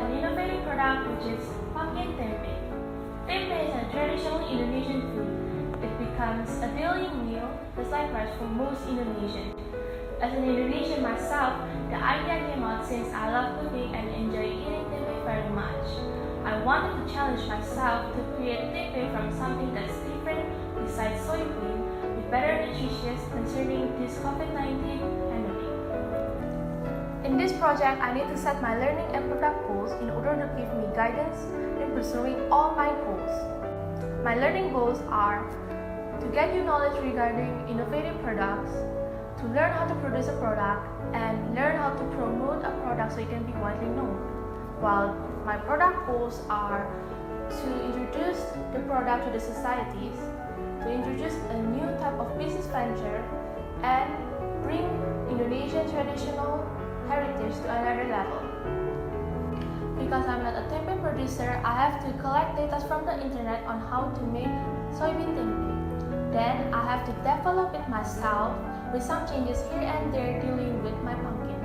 an innovative product which is pumpkin tempe. Tempe is a traditional Indonesian food. It becomes a daily meal, just like rice for most Indonesians. As an Indonesian myself, the idea came out since I love cooking and enjoy eating tempe very much. I wanted to challenge myself to create tempe from something that's different besides soybean, with better nutrition concerning this COVID-19 pandemic. In this project, I need to set my learning and product goals in order to give me guidance in pursuing all my goals. My learning goals are to get you knowledge regarding innovative products, to learn how to produce a product, and learn how to promote a product so it can be widely known. While my product goals are to introduce the product to the societies, to introduce a new type of business venture, and bring Indonesian traditional heritage to another level. Because I'm not a tempe producer, I have to collect data from the internet on how to make soybean tempe. Then I have to develop it myself with some changes here and there dealing with my pumpkin.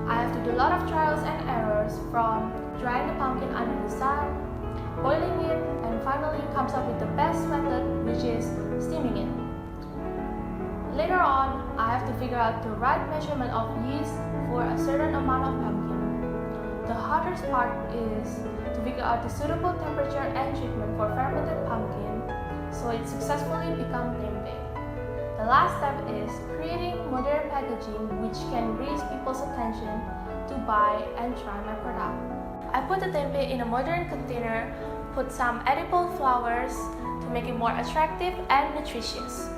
I have to do a lot of trials and errors from drying the pumpkin under the sun, boiling it, and finally comes up with the best method, which is steaming it. Later on, I have to figure out the right measurement of yeast for a certain amount of pumpkin. The hardest part is to figure out the suitable temperature and treatment for fermented pumpkin so it successfully becomes tempe. The last step is creating modern packaging which can raise people's attention to buy and try my product. I put the tempe in a modern container, put some edible flowers to make it more attractive and nutritious.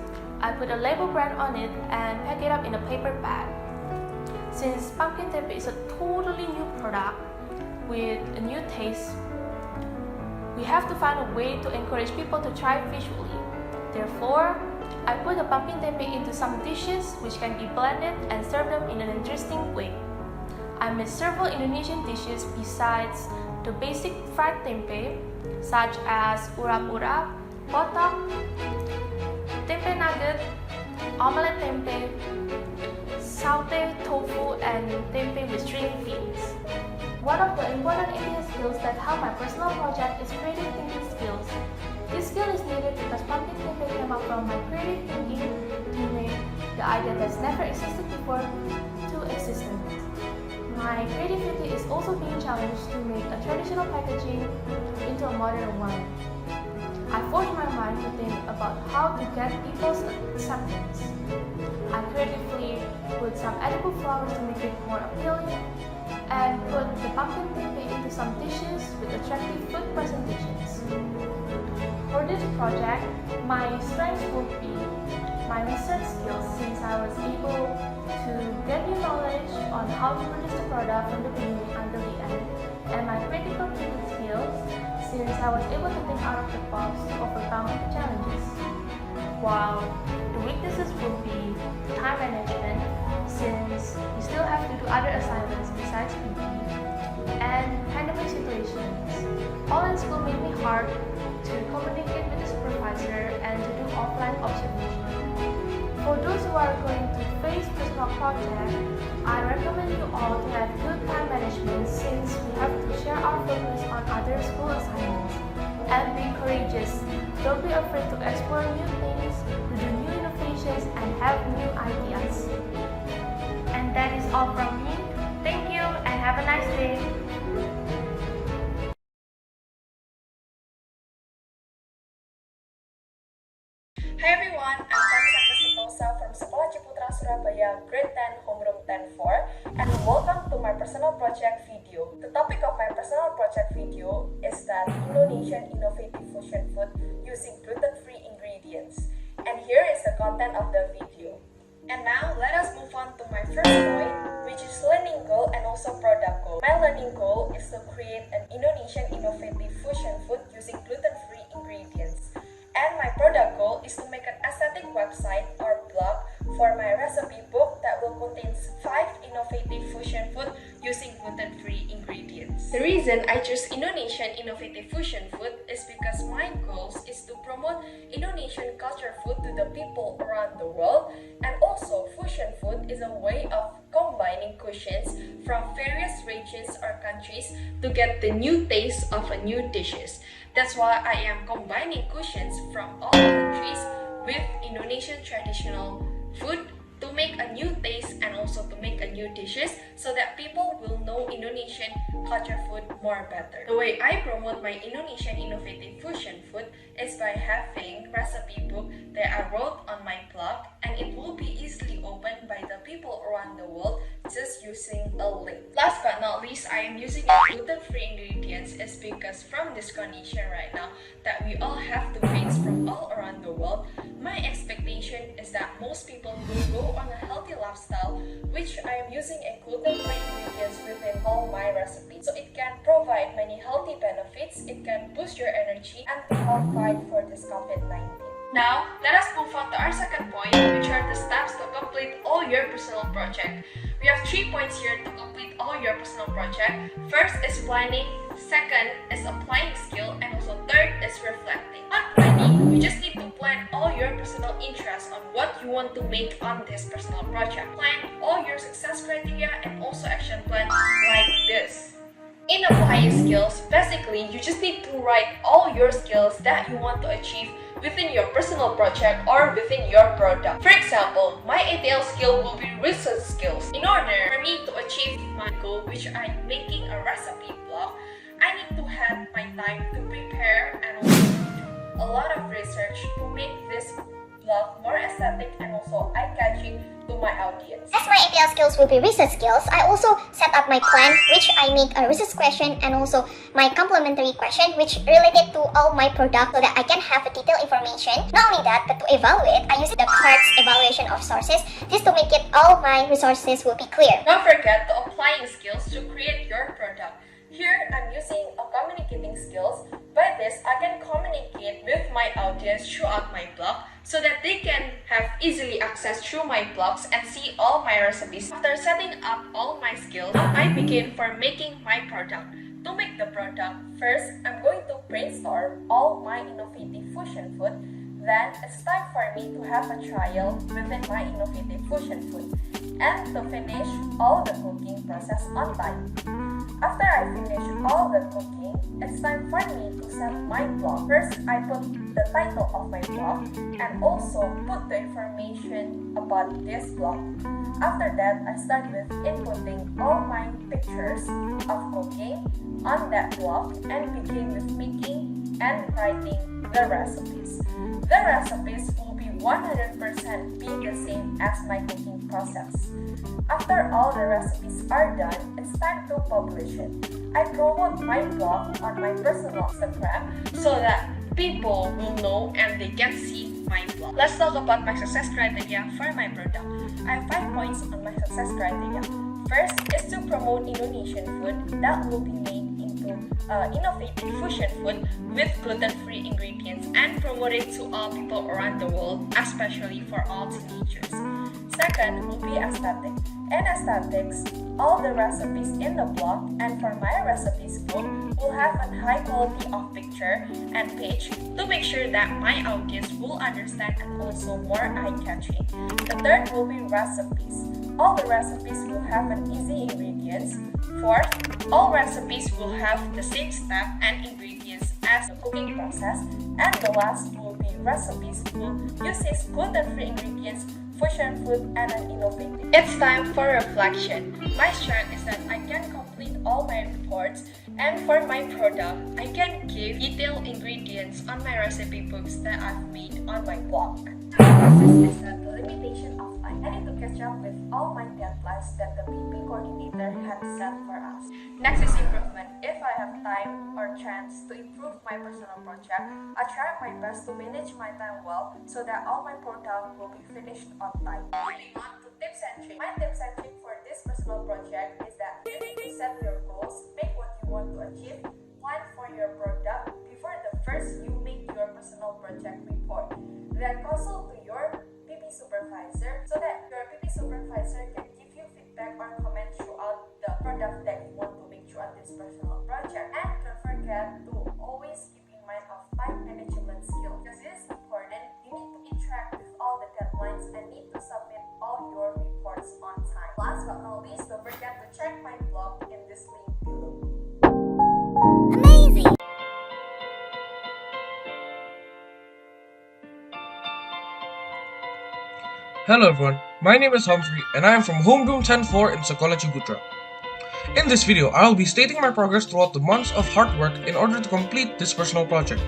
I put a label brand on it and pack it up in a paper bag. Since pumpkin tempe is a totally new product with a new taste, we have to find a way to encourage people to try it visually. Therefore, I put the pumpkin tempe into some dishes which can be blended and serve them in an interesting way. I made several Indonesian dishes besides the basic fried tempe, such as urap-urap, botok, tempe nugget, omelette tempe, sauté tofu, and tempe with string beans. One of the important idea skills that help my personal project is creative thinking skills. This skill is needed because pumpkin tempe came up from my creative thinking to make the idea that's never existed before to existent. My creativity is also being challenged to make a traditional packaging into a modern one. I forced my mind to think about how to get people's acceptance. I creatively put some edible flowers to make it more appealing and put the pumpkin tempe into some dishes with attractive food presentations. For this project, my strengths would be my research skills since I was able to get new knowledge on how to produce the product from the beginning until the end, and my critical thinking skills since I was able to think out of the box to overcome the challenges. While the weaknesses would be time management since you still have to do other assignments besides PE, and pandemic situations. Online school made me hard to communicate with the supervisor and to do offline observation. For those who are going to face personal project, I recommend you all to have good time management since we have to share our focus on other school assignments. And be courageous. Don't be afraid to explore new things, to do new innovations, and have new ideas. And that is all from me. Thank you and have a nice day. Hi everyone, I'm Vanessa Krisitosa from Sekolah Ciputra Surabaya Grade 10 Homeroom 10-4 and welcome to my personal project video. The topic of my personal project video is that Indonesian innovative fusion food using gluten-free ingredients. And here is the content of the video. And now let us move on to my first point, which is learning goal and also product goal. My learning goal is to create an Indonesian innovative fusion food using gluten-free ingredients. And my product goal is to make an aesthetic website or blog for my recipe book that will contain 5 innovative fusion food using gluten-free ingredients. The reason I choose Indonesian Innovative Fusion Food is because my goals is to promote Indonesian culture food to the people around the world, and also fusion food is a way of combining cuisines from various regions or countries to get the new taste of a new dishes. That's why I am combining cuisines from all countries with Indonesian traditional food to make a new taste and also to make a new dishes so that people will know Indonesian culture food more better. The way I promote my Indonesian Innovative Fusion Food is by having recipe book that I wrote on my blog, and it will be easily opened by the people around the world just using a link. Last but not least, I am using gluten-free ingredients is because from this condition right now that we all have to face from all around the world, my expectation is that most people will go on a healthy lifestyle, which I am using a gluten-free ingredients within all my recipes. So it can provide many healthy benefits, it can boost your energy, and to help fight for this COVID-19. Now, let us move on to our second point, which are the steps to complete all your personal project. We have 3 points here to complete all your personal project. First is planning, second is applying skill, and also third is reflecting. On planning, you just need to plan all your personal interests on what you want to make on this personal project. Plan all your success criteria and also action plan like this. In applying skills, basically, you just need to write all your skills that you want to achieve within your personal project or within your product. For example, my ATL skill will be research skills. In order for me to achieve my goal, which I'm making a recipe blog, I need to have my time to prepare and also do a lot of research to make this blog more aesthetic and also eye-catching to my audience. As my APL skills will be research skills, I also set up my plan, which I make a research question and also my complementary question, which related to all my product so that I can have a detailed information. Not only that, but to evaluate, I use the CARDS evaluation of sources, just to make it all my resources will be clear. Don't forget to applying skills to create your product. Here, I'm using a communicating skills. By this, I can communicate with my audience throughout my blog so that they can have easily access through my blogs and see all my recipes. After setting up all my skills, I begin for making my product. To make the product, first, I'm going to brainstorm all my innovative fusion food. Then, it's time for me to have a trial within my innovative fusion food and to finish all the cooking process on time. After I finish all the cooking, it's time for me to set my blog. First, I put the title of my blog and also put the information about this blog. After that, I start with inputting all my pictures of cooking on that blog and begin with making and writing the recipes. The recipes will be 100% be the same as my cooking process. After all the recipes are done, it's time to publish it. I promote my blog on my personal Instagram so that people will know and they can see my blog. Let's talk about my success criteria for my product. I have 5 points on my success criteria. First is to promote Indonesian food that will be made into innovative fusion food with gluten-free ingredients and promote it to all people around the world, especially for all teenagers. Second will be aesthetic. In aesthetics, all the recipes in the blog and for my recipes book will have a high quality of picture and page to make sure that my audience will understand and also more eye-catching. The third will be recipes. All the recipes will have an easy ingredients. Fourth, all recipes will have the same step and ingredients as the cooking process. And the last will be recipes will use gluten-free ingredients, fusion food, and an innovative. It's time for reflection. My strength is that I can complete all my reports, and for my product, I can give detailed ingredients on my recipe books that I've made on my blog. This is the limitation of time. I need to catch up with all my deadlines that the PP coordinator had set for us. Next is improvement. If I have time or chance to improve my personal project, I try my best to manage my time well so that all my product will be finished on time. Moving on to tips and tricks. My tips and tricks for this personal project is that you need to set your goals, make what you want to achieve, plan for your product before the first you make your personal project report. Then consult to your PP supervisor so that your PP supervisor can give you feedback or comment throughout the product that you want to make throughout this personal project. And don't forget to always keep in mind of time management skills, because it is important. You need to interact with all the deadlines and need to submit all your reports on time. Last but not least, don't forget to check my blog in this link below. Amazing! Hello everyone, my name is Humphrey and I am from Homeroom 10-4 in Sekolah Ciputra. In this video, I will be stating my progress throughout the months of hard work in order to complete this personal project.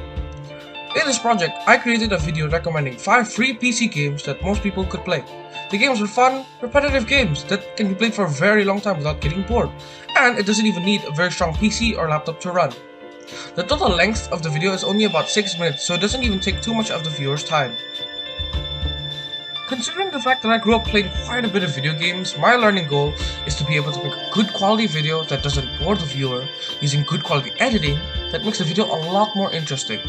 In this project, I created a video recommending 5 free PC games that most people could play. The games are fun, repetitive games that can be played for a very long time without getting bored, and it doesn't even need a very strong PC or laptop to run. The total length of the video is only about 6 minutes, so it doesn't even take too much of the viewer's time. Considering the fact that I grew up playing quite a bit of video games, my learning goal is to be able to make a good quality video that doesn't bore the viewer, using good quality editing that makes the video a lot more interesting.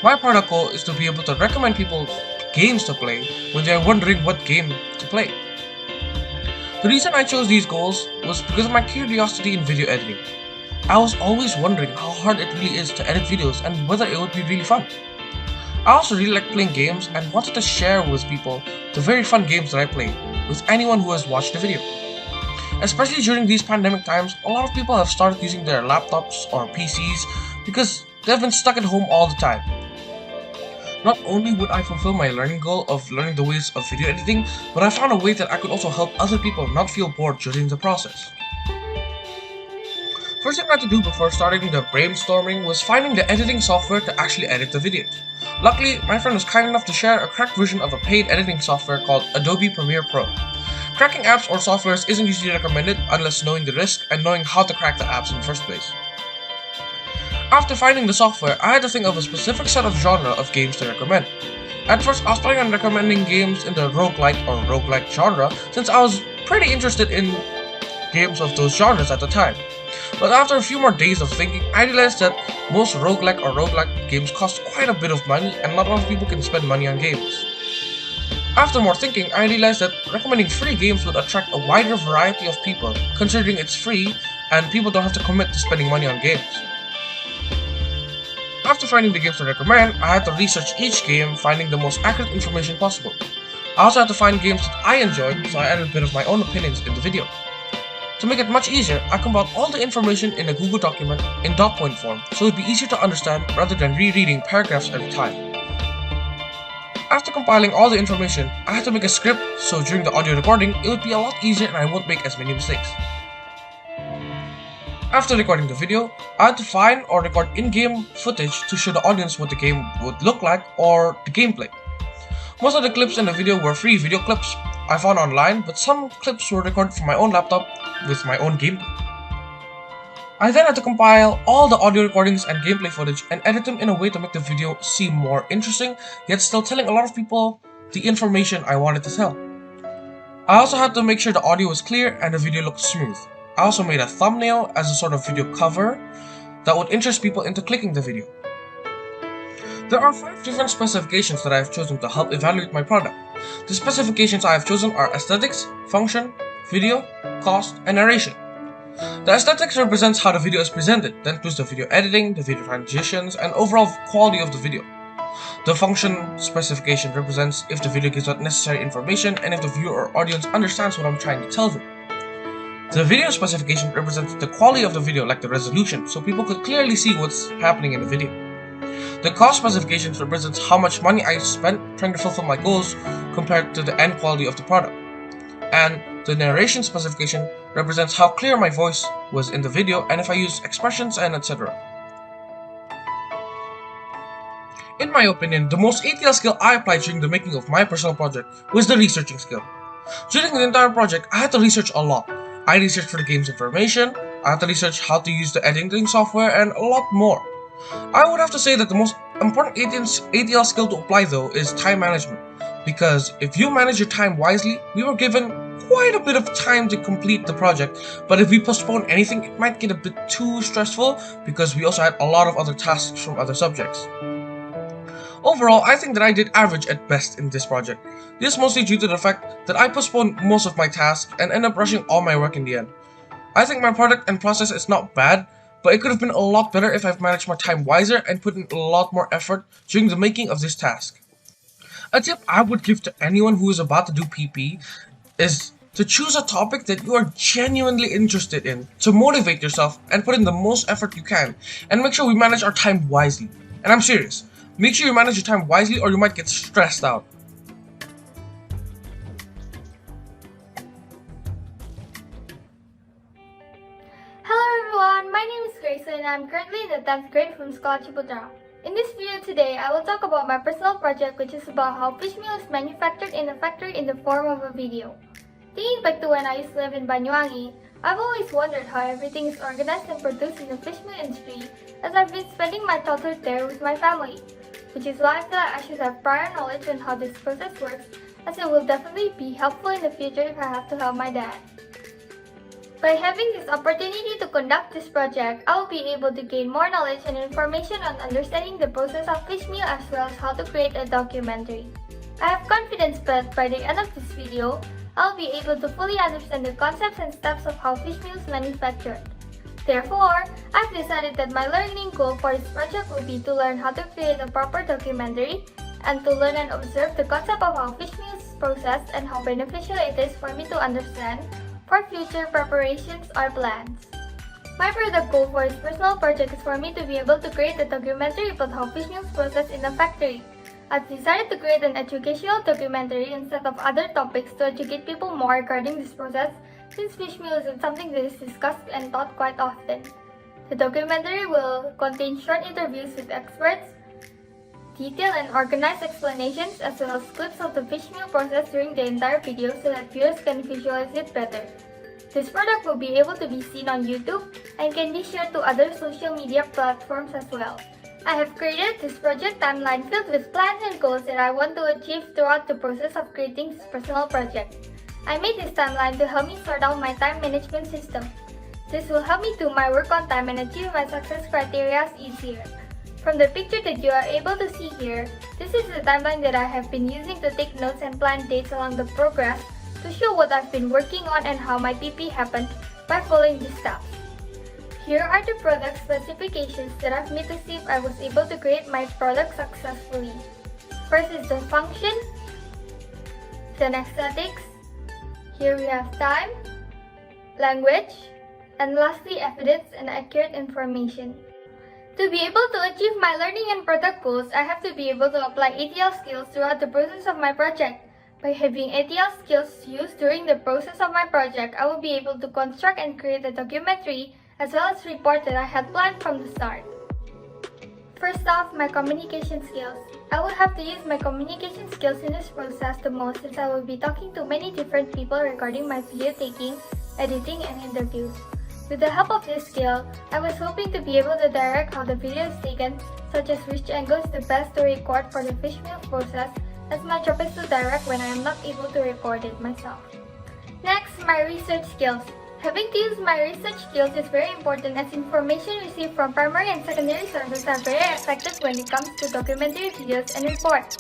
My product goal is to be able to recommend people games to play when they are wondering what game to play. The reason I chose these goals was because of my curiosity in video editing. I was always wondering how hard it really is to edit videos and whether it would be really fun. I also really like playing games and wanted to share with people the very fun games that I play with anyone who has watched the video. Especially during these pandemic times, a lot of people have started using their laptops or PCs because they've been stuck at home all the time. Not only would I fulfill my learning goal of learning the ways of video editing, but I found a way that I could also help other people not feel bored during the process. First thing I had to do before starting the brainstorming was finding the editing software to actually edit the videos. Luckily, my friend was kind enough to share a cracked version of a paid editing software called Adobe Premiere Pro. Cracking apps or softwares isn't usually recommended unless knowing the risk and knowing how to crack the apps in the first place. After finding the software, I had to think of a specific set of genre of games to recommend. At first, I was planning on recommending games in the roguelike genre since I was pretty interested in games of those genres at the time. But after a few more days of thinking, I realized that most roguelike games cost quite a bit of money and not a lot of people can spend money on games. After more thinking, I realized that recommending free games would attract a wider variety of people, considering it's free and people don't have to commit to spending money on games. After finding the games to recommend, I had to research each game, finding the most accurate information possible. I also had to find games that I enjoyed, so I added a bit of my own opinions in the video. To make it much easier, I compiled all the information in a Google document in dot point form, so it would be easier to understand rather than rereading paragraphs at a time. After compiling all the information, I had to make a script so during the audio recording, it would be a lot easier and I won't make as many mistakes. After recording the video, I had to find or record in-game footage to show the audience what the game would look like or the gameplay. Most of the clips in the video were free video clips I found online, but some clips were recorded from my own laptop with my own gameplay. I then had to compile all the audio recordings and gameplay footage and edit them in a way to make the video seem more interesting, yet still telling a lot of people the information I wanted to tell. I also had to make sure the audio was clear and the video looked smooth. I also made a thumbnail as a sort of video cover that would interest people into clicking the video. There are 5 different specifications that I have chosen to help evaluate my product. The specifications I have chosen are aesthetics, function, video, cost, and narration. The aesthetics represents how the video is presented, that includes the video editing, the video transitions, and overall quality of the video. The function specification represents if the video gives out necessary information and if the viewer or audience understands what I'm trying to tell them. The video specification represents the quality of the video, like the resolution, so people could clearly see what's happening in the video. The cost specification represents how much money I spent trying to fulfill my goals compared to the end quality of the product. And the narration specification represents how clear my voice was in the video and if I used expressions and etc. In my opinion, the most ATL skill I applied during the making of my personal project was the researching skill. During the entire project, I had to research a lot. I researched for the game's information, I had to research how to use the editing software, and a lot more. I would have to say that the most important ATL skill to apply though is time management, because if you manage your time wisely, we were given quite a bit of time to complete the project, but if we postpone anything, it might get a bit too stressful because we also had a lot of other tasks from other subjects. Overall, I think that I did average at best in this project. This is mostly due to the fact that I postponed most of my tasks and ended up rushing all my work in the end. I think my product and process is not bad, but it could have been a lot better if I've managed my time wiser and put in a lot more effort during the making of this task. A tip I would give to anyone who is about to do PP is to choose a topic that you are genuinely interested in, to motivate yourself and put in the most effort you can, and make sure we manage our time wisely. And I'm serious, make sure you manage your time wisely or you might get stressed out. Hello everyone, my name is Grace and I'm currently in the 10th grade from Sekolah Ciputra. In this video today, I will talk about my personal project, which is about how fish meal is manufactured in a factory in the form of a video. Thinking back to when I used to live in Banyuwangi, I've always wondered how everything is organized and produced in the fish meal industry, as I've been spending my childhood there with my family, which is why I feel like I should have prior knowledge on how this process works, as it will definitely be helpful in the future if I have to help my dad. By having this opportunity to conduct this project, I will be able to gain more knowledge and information on understanding the process of fish meal as well as how to create a documentary. I have confidence that by the end of this video, I will be able to fully understand the concepts and steps of how fish meal is manufactured. Therefore, I've decided that my learning goal for this project will be to learn how to create a proper documentary and to learn and observe the concept of how fish meal is processed and how beneficial it is for me to understand for future preparations or plans. My product goal for this personal project is for me to be able to create a documentary about how fish meal is processed in a factory. I've decided to create an educational documentary instead of other topics to educate people more regarding this process, since fish meal isn't something that is discussed and taught quite often. The documentary will contain short interviews with experts, detailed and organized explanations, as well as clips of the fish meal process during the entire video so that viewers can visualize it better. This product will be able to be seen on YouTube and can be shared to other social media platforms as well. I have created this project timeline filled with plans and goals that I want to achieve throughout the process of creating this personal project. I made this timeline to help me sort out my time management system. This will help me do my work on time and achieve my success criteria easier. From the picture that you are able to see here, this is the timeline that I have been using to take notes and plan dates along the progress to show what I've been working on and how my PP happened by following these steps. Here are the product specifications that I've made to see if I was able to create my product successfully. First is the function, then aesthetics, here we have time, language, and lastly evidence and accurate information. To be able to achieve my learning and product goals, I have to be able to apply ATL skills throughout the process of my project. By having ATL skills used during the process of my project, I will be able to construct and create a documentary as well as report that I had planned from the start. First off, my communication skills. I will have to use my communication skills in this process the most since I will be talking to many different people regarding my video taking, editing, and interviews. With the help of this skill, I was hoping to be able to direct how the video is taken, such as which angle is the best to record for the fish meal process, as my job is to direct when I am not able to record it myself. Next, my research skills. Having to use my research skills is very important as information received from primary and secondary sources are very effective when it comes to documentary videos and reports.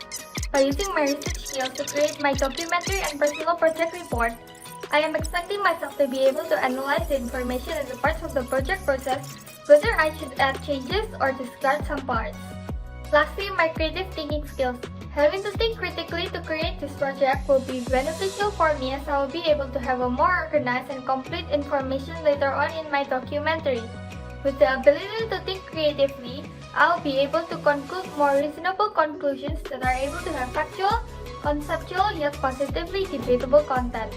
By using my research skills to create my documentary and personal project report, I am expecting myself to be able to analyze the information and the parts of the project process, whether I should add changes or discard some parts. Lastly, my creative thinking skills. Having to think critically to create this project will be beneficial for me as I will be able to have a more organized and complete information later on in my documentary. With the ability to think creatively, I will be able to conclude more reasonable conclusions that are able to have factual, conceptual, yet positively debatable content.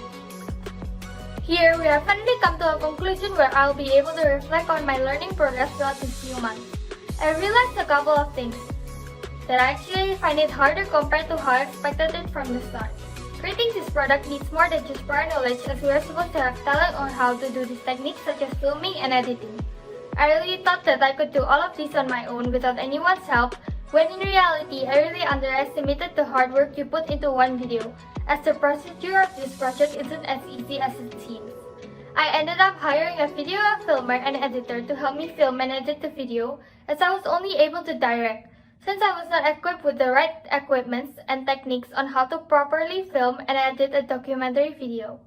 Here, we have finally come to a conclusion where I will be able to reflect on my learning progress throughout these few months. I realized a couple of things. That I actually find it harder compared to how I expected it from the start. Creating this product needs more than just prior knowledge as we are supposed to have talent on how to do these techniques such as filming and editing. I really thought that I could do all of this on my own without anyone's help, when in reality I really underestimated the hard work you put into one video, as the procedure of this project isn't as easy as it seems. I ended up hiring a video filmer and editor to help me film and edit the video, as I was only able to direct, since I was not equipped with the right equipment and techniques on how to properly film and edit a documentary video.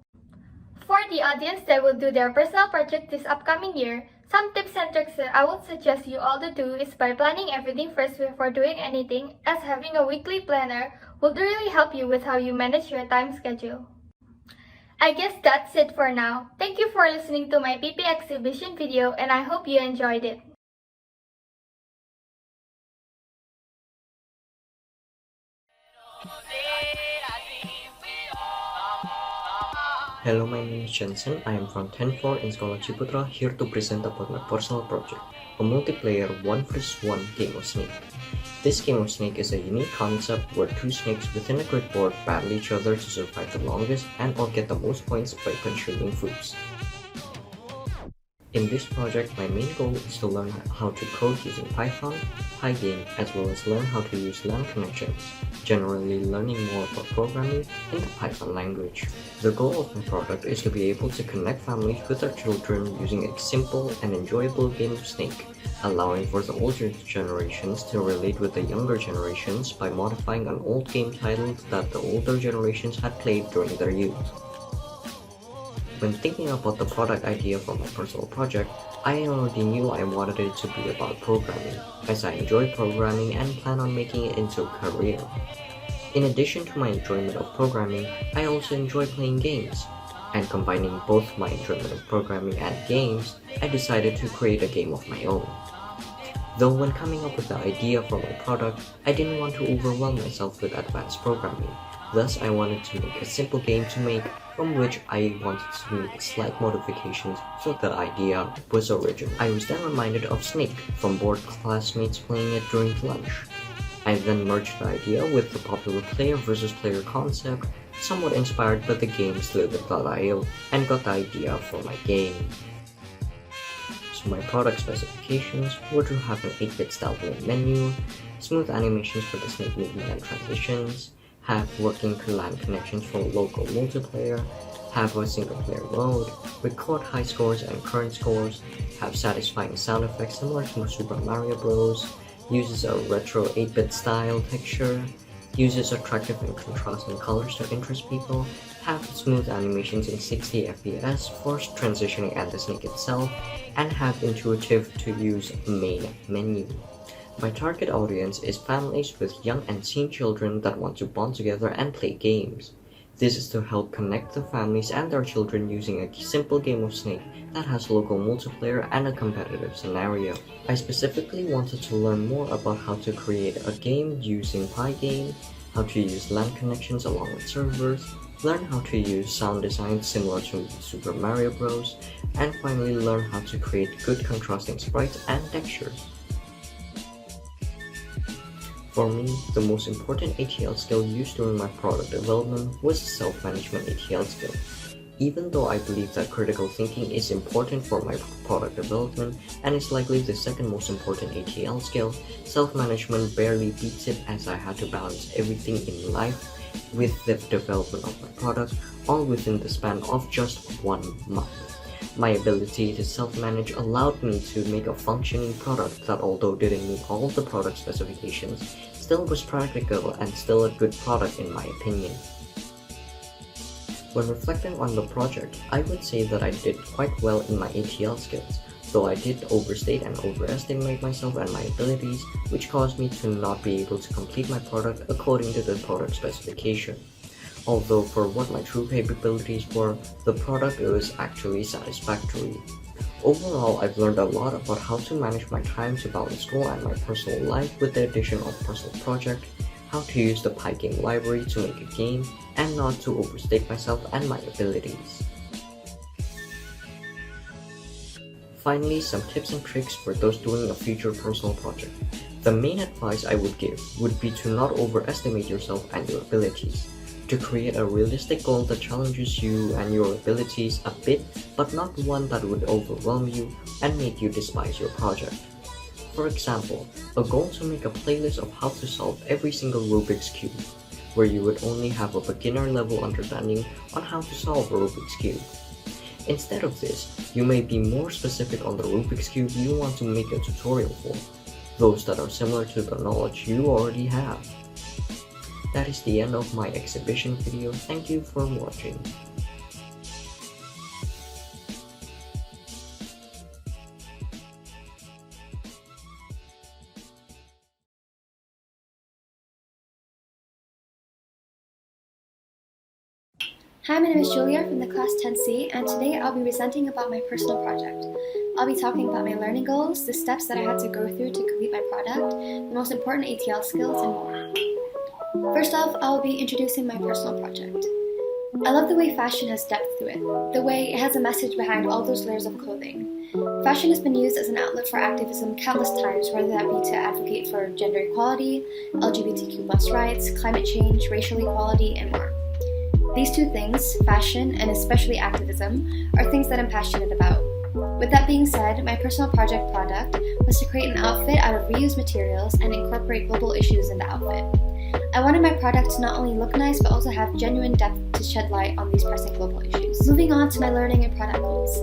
For the audience that will do their personal project this upcoming year, some tips and tricks that I would suggest you all to do is by planning everything first before doing anything, as having a weekly planner would really help you with how you manage your time schedule. I guess that's it for now. Thank you for listening to my PP exhibition video and I hope you enjoyed it. Hello, my name is Jensen. I am from 10th floor in Sekolah Ciputra, here to present about my personal project, a multiplayer 1 vs 1 game of Snake. This game of Snake is a unique concept where two snakes within a grid board battle each other to survive the longest and or get the most points by consuming foods. In this project, my main goal is to learn how to code using Python, Pygame, as well as learn how to use LAN connections, generally learning more about programming in the Python language. The goal of my product is to be able to connect families with their children using a simple and enjoyable game of Snake, allowing for the older generations to relate with the younger generations by modifying an old game title that the older generations had played during their youth. When thinking about the product idea for my personal project, I already knew I wanted it to be about programming, as I enjoy programming and plan on making it into a career. In addition to my enjoyment of programming, I also enjoy playing games. And combining both my enjoyment of programming and games, I decided to create a game of my own. Though when coming up with the idea for my product, I didn't want to overwhelm myself with advanced programming. Thus, I wanted to make a simple game to make, from which I wanted to make slight modifications so the idea was original. I was then reminded of Snake from bored classmates playing it during lunch. I then merged the idea with the popular player versus player concept, somewhat inspired by the game Slither.io, and got the idea for my game. So my product specifications were to have an 8-bit style menu, smooth animations for the snake movement and transitions, have working LAN connections for local multiplayer, have a single player mode, record high scores and current scores, have satisfying sound effects similar to Super Mario Bros, uses a retro 8-bit style texture, uses attractive and contrasting colors to interest people, have smooth animations in 60 FPS for transitioning and the snake itself, and have intuitive to use main menu. My target audience is families with young and teen children that want to bond together and play games. This is to help connect the families and their children using a simple game of Snake that has local multiplayer and a competitive scenario. I specifically wanted to learn more about how to create a game using Pygame, how to use LAN connections along with servers, learn how to use sound design similar to Super Mario Bros, and finally learn how to create good contrasting sprites and textures. For me, the most important ATL skill used during my product development was the self-management ATL skill. Even though I believe that critical thinking is important for my product development and is likely the second most important ATL skill, self-management barely beats it, as I had to balance everything in life with the development of my product, all within the span of just 1 month. My ability to self-manage allowed me to make a functioning product that, although didn't meet all the product specifications, still was practical and still a good product in my opinion. When reflecting on the project, I would say that I did quite well in my ATL skills, though I did overstate and overestimate myself and my abilities, which caused me to not be able to complete my product according to the product specification. Although for what my true capabilities were, the product was actually satisfactory. Overall, I've learned a lot about how to manage my time to balance school and my personal life with the addition of personal project, how to use the Pygame library to make a game, and not to overstate myself and my abilities. Finally, some tips and tricks for those doing a future personal project. The main advice I would give would be to not overestimate yourself and your abilities. To create a realistic goal that challenges you and your abilities a bit, but not one that would overwhelm you and make you despise your project. For example, a goal to make a playlist of how to solve every single Rubik's Cube, where you would only have a beginner level understanding on how to solve a Rubik's Cube. Instead of this, you may be more specific on the Rubik's Cube you want to make a tutorial for, those that are similar to the knowledge you already have. That is the end of my exhibition video. Thank you for watching. Hi, my name is Julia from the class 10C, and today I'll be presenting about my personal project. I'll be talking about my learning goals, the steps that I had to go through to complete my product, the most important ATL skills, and more. First off, I'll be introducing my personal project. I love the way fashion has depth to it, the way it has a message behind all those layers of clothing. Fashion has been used as an outlet for activism countless times, whether that be to advocate for gender equality, LGBTQ+ rights, climate change, racial equality, and more. These two things, fashion and especially activism, are things that I'm passionate about. With that being said, my personal project product was to create an outfit out of reused materials and incorporate global issues in the outfit. I wanted my product to not only look nice but also have genuine depth to shed light on these pressing global issues. Moving on to my learning and product goals.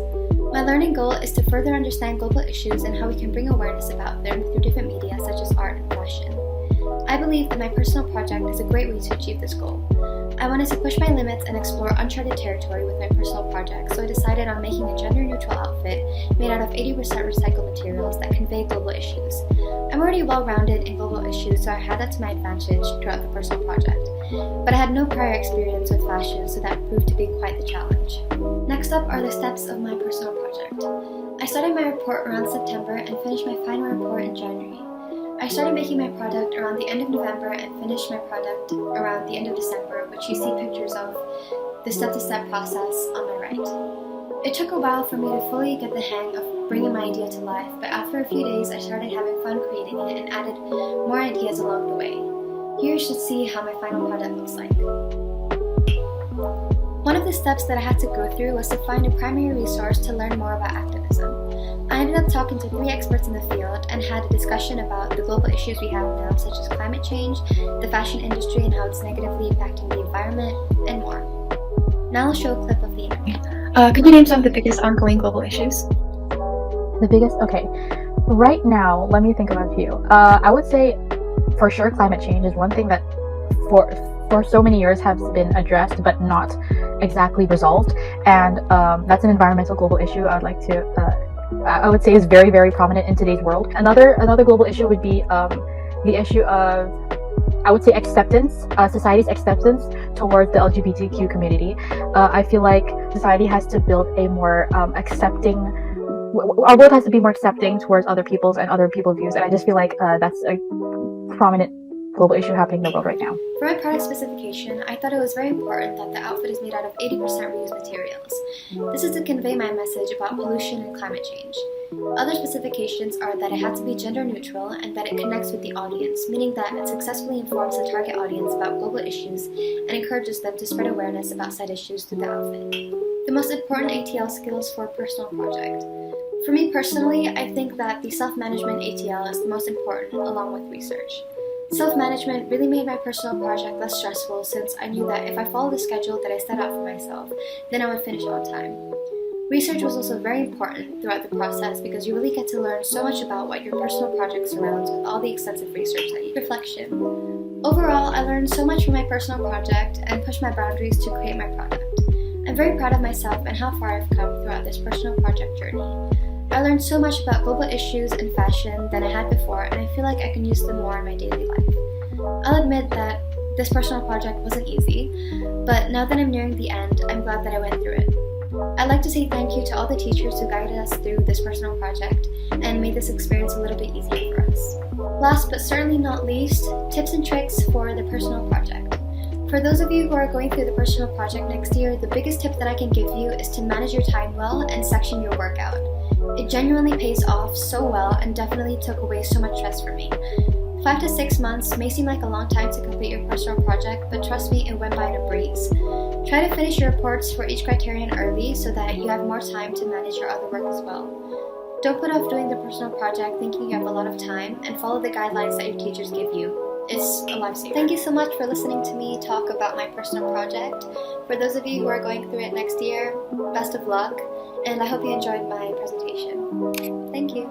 My learning goal is to further understand global issues and how we can bring awareness about them through different media such as art and fashion. I believe that my personal project is a great way to achieve this goal. I wanted to push my limits and explore uncharted territory with my personal project, so I decided on making a gender-neutral outfit made out of 80% recycled materials that convey global issues. I'm already well-rounded in global issues, so I had that to my advantage throughout the personal project. But I had no prior experience with fashion, so that proved to be quite the challenge. Next up are the steps of my personal project. I started my report around September and finished my final report in January. I started making my product around the end of November and finished my product around the end of December, which you see pictures of the step-to-step process on my right. It took a while for me to fully get the hang of bringing my idea to life, but after a few days I started having fun creating it and added more ideas along the way. Here you should see how my final product looks like. One of the steps that I had to go through was to find a primary resource to learn more about activism. I ended up talking to 3 experts in the field and had a discussion about the global issues we have now, such as climate change, the fashion industry and how it's negatively impacting the environment, and more. Now I'll show a clip of the interview. Could you name some of the biggest ongoing global issues? The biggest? Okay. Right now, let me think about a few. I would say, for sure, climate change is one thing that for so many years has been addressed but not exactly resolved, and that's an environmental global issue I would say is very, very prominent in today's world. Another global issue would be the issue of, I would say, acceptance, society's acceptance towards the LGBTQ community. I feel like society has to build a more our world has to be more accepting towards other people's and other people's views, and I just feel like that's a prominent global issue happening in the world right now. For my product specification, I thought it was very important that the outfit is made out of 80% reused materials. This is to convey my message about pollution and climate change. Other specifications are that it had to be gender neutral and that it connects with the audience, meaning that it successfully informs the target audience about global issues and encourages them to spread awareness about said issues through the outfit. The most important ATL skills for a personal project. For me personally, I think that the self-management ATL is the most important, along with research. Self-management really made my personal project less stressful, since I knew that if I followed the schedule that I set out for myself, then I would finish on time. Research was also very important throughout the process because you really get to learn so much about what your personal project surrounds with all the extensive research that you do. Reflection. Overall, I learned so much from my personal project and pushed my boundaries to create my product. I'm very proud of myself and how far I've come throughout this personal project journey. I learned so much about global issues and fashion than I had before, and I feel like I can use them more in my daily life. I'll admit that this personal project wasn't easy, but now that I'm nearing the end, I'm glad that I went through it. I'd like to say thank you to all the teachers who guided us through this personal project and made this experience a little bit easier for us. Last but certainly not least, tips and tricks for the personal project. For those of you who are going through the personal project next year, the biggest tip that I can give you is to manage your time well and section your workout. It genuinely pays off so well and definitely took away so much stress for me. 5 to 6 months may seem like a long time to complete your personal project, but trust me, it went by in a breeze. Try to finish your reports for each criterion early so that you have more time to manage your other work as well. Don't put off doing the personal project thinking you have a lot of time, and follow the guidelines that your teachers give you. It's a lifesaver. Thank you so much for listening to me talk about my personal project. For those of you who are going through it next year, best of luck, and I hope you enjoyed my presentation. Thank you.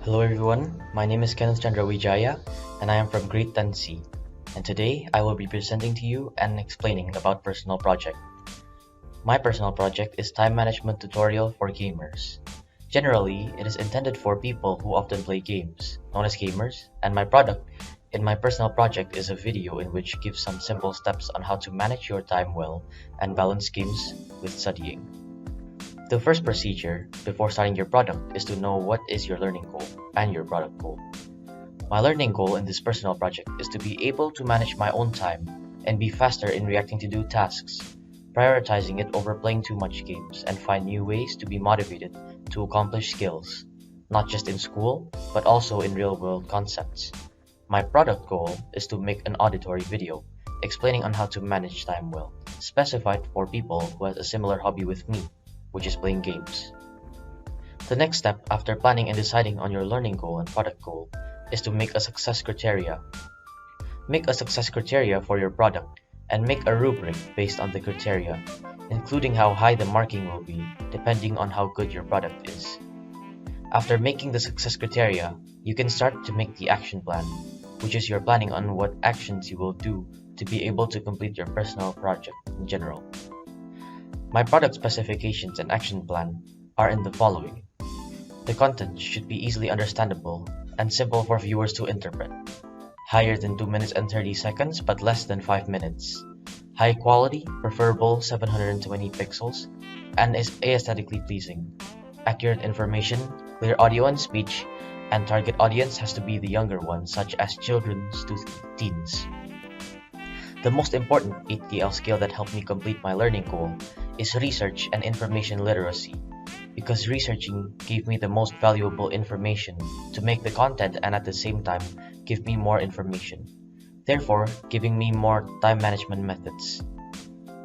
Hello everyone, my name is Kenneth Chandra Wijaya and I am from grade 10C. And today I will be presenting to you and explaining about personal project. My personal project is time management tutorial for gamers. Generally, it is intended for people who often play games, known as gamers, and my product in my personal project is a video in which gives some simple steps on how to manage your time well and balance games with studying. The first procedure before starting your product is to know what is your learning goal and your product goal. My learning goal in this personal project is to be able to manage my own time and be faster in reacting to do tasks, prioritizing it over playing too much games, and find new ways to be motivated to accomplish skills, not just in school, but also in real-world concepts. My product goal is to make an auditory video explaining on how to manage time well, specified for people who have a similar hobby with me, which is playing games. The next step after planning and deciding on your learning goal and product goal is to make a success criteria. Make a success criteria for your product and make a rubric based on the criteria, including how high the marking will be depending on how good your product is. After making the success criteria, you can start to make the action plan, which is your planning on what actions you will do to be able to complete your personal project in general. My product specifications and action plan are in the following. The content should be easily understandable and simple for viewers to interpret. Higher than 2 minutes and 30 seconds but less than 5 minutes. High quality, preferable 720 pixels, and is aesthetically pleasing. Accurate information, clear audio and speech, and target audience has to be the younger ones such as children to teens. The most important ATL skill that helped me complete my learning goal is research and information literacy, because researching gave me the most valuable information to make the content and at the same time give me more information, therefore giving me more time management methods.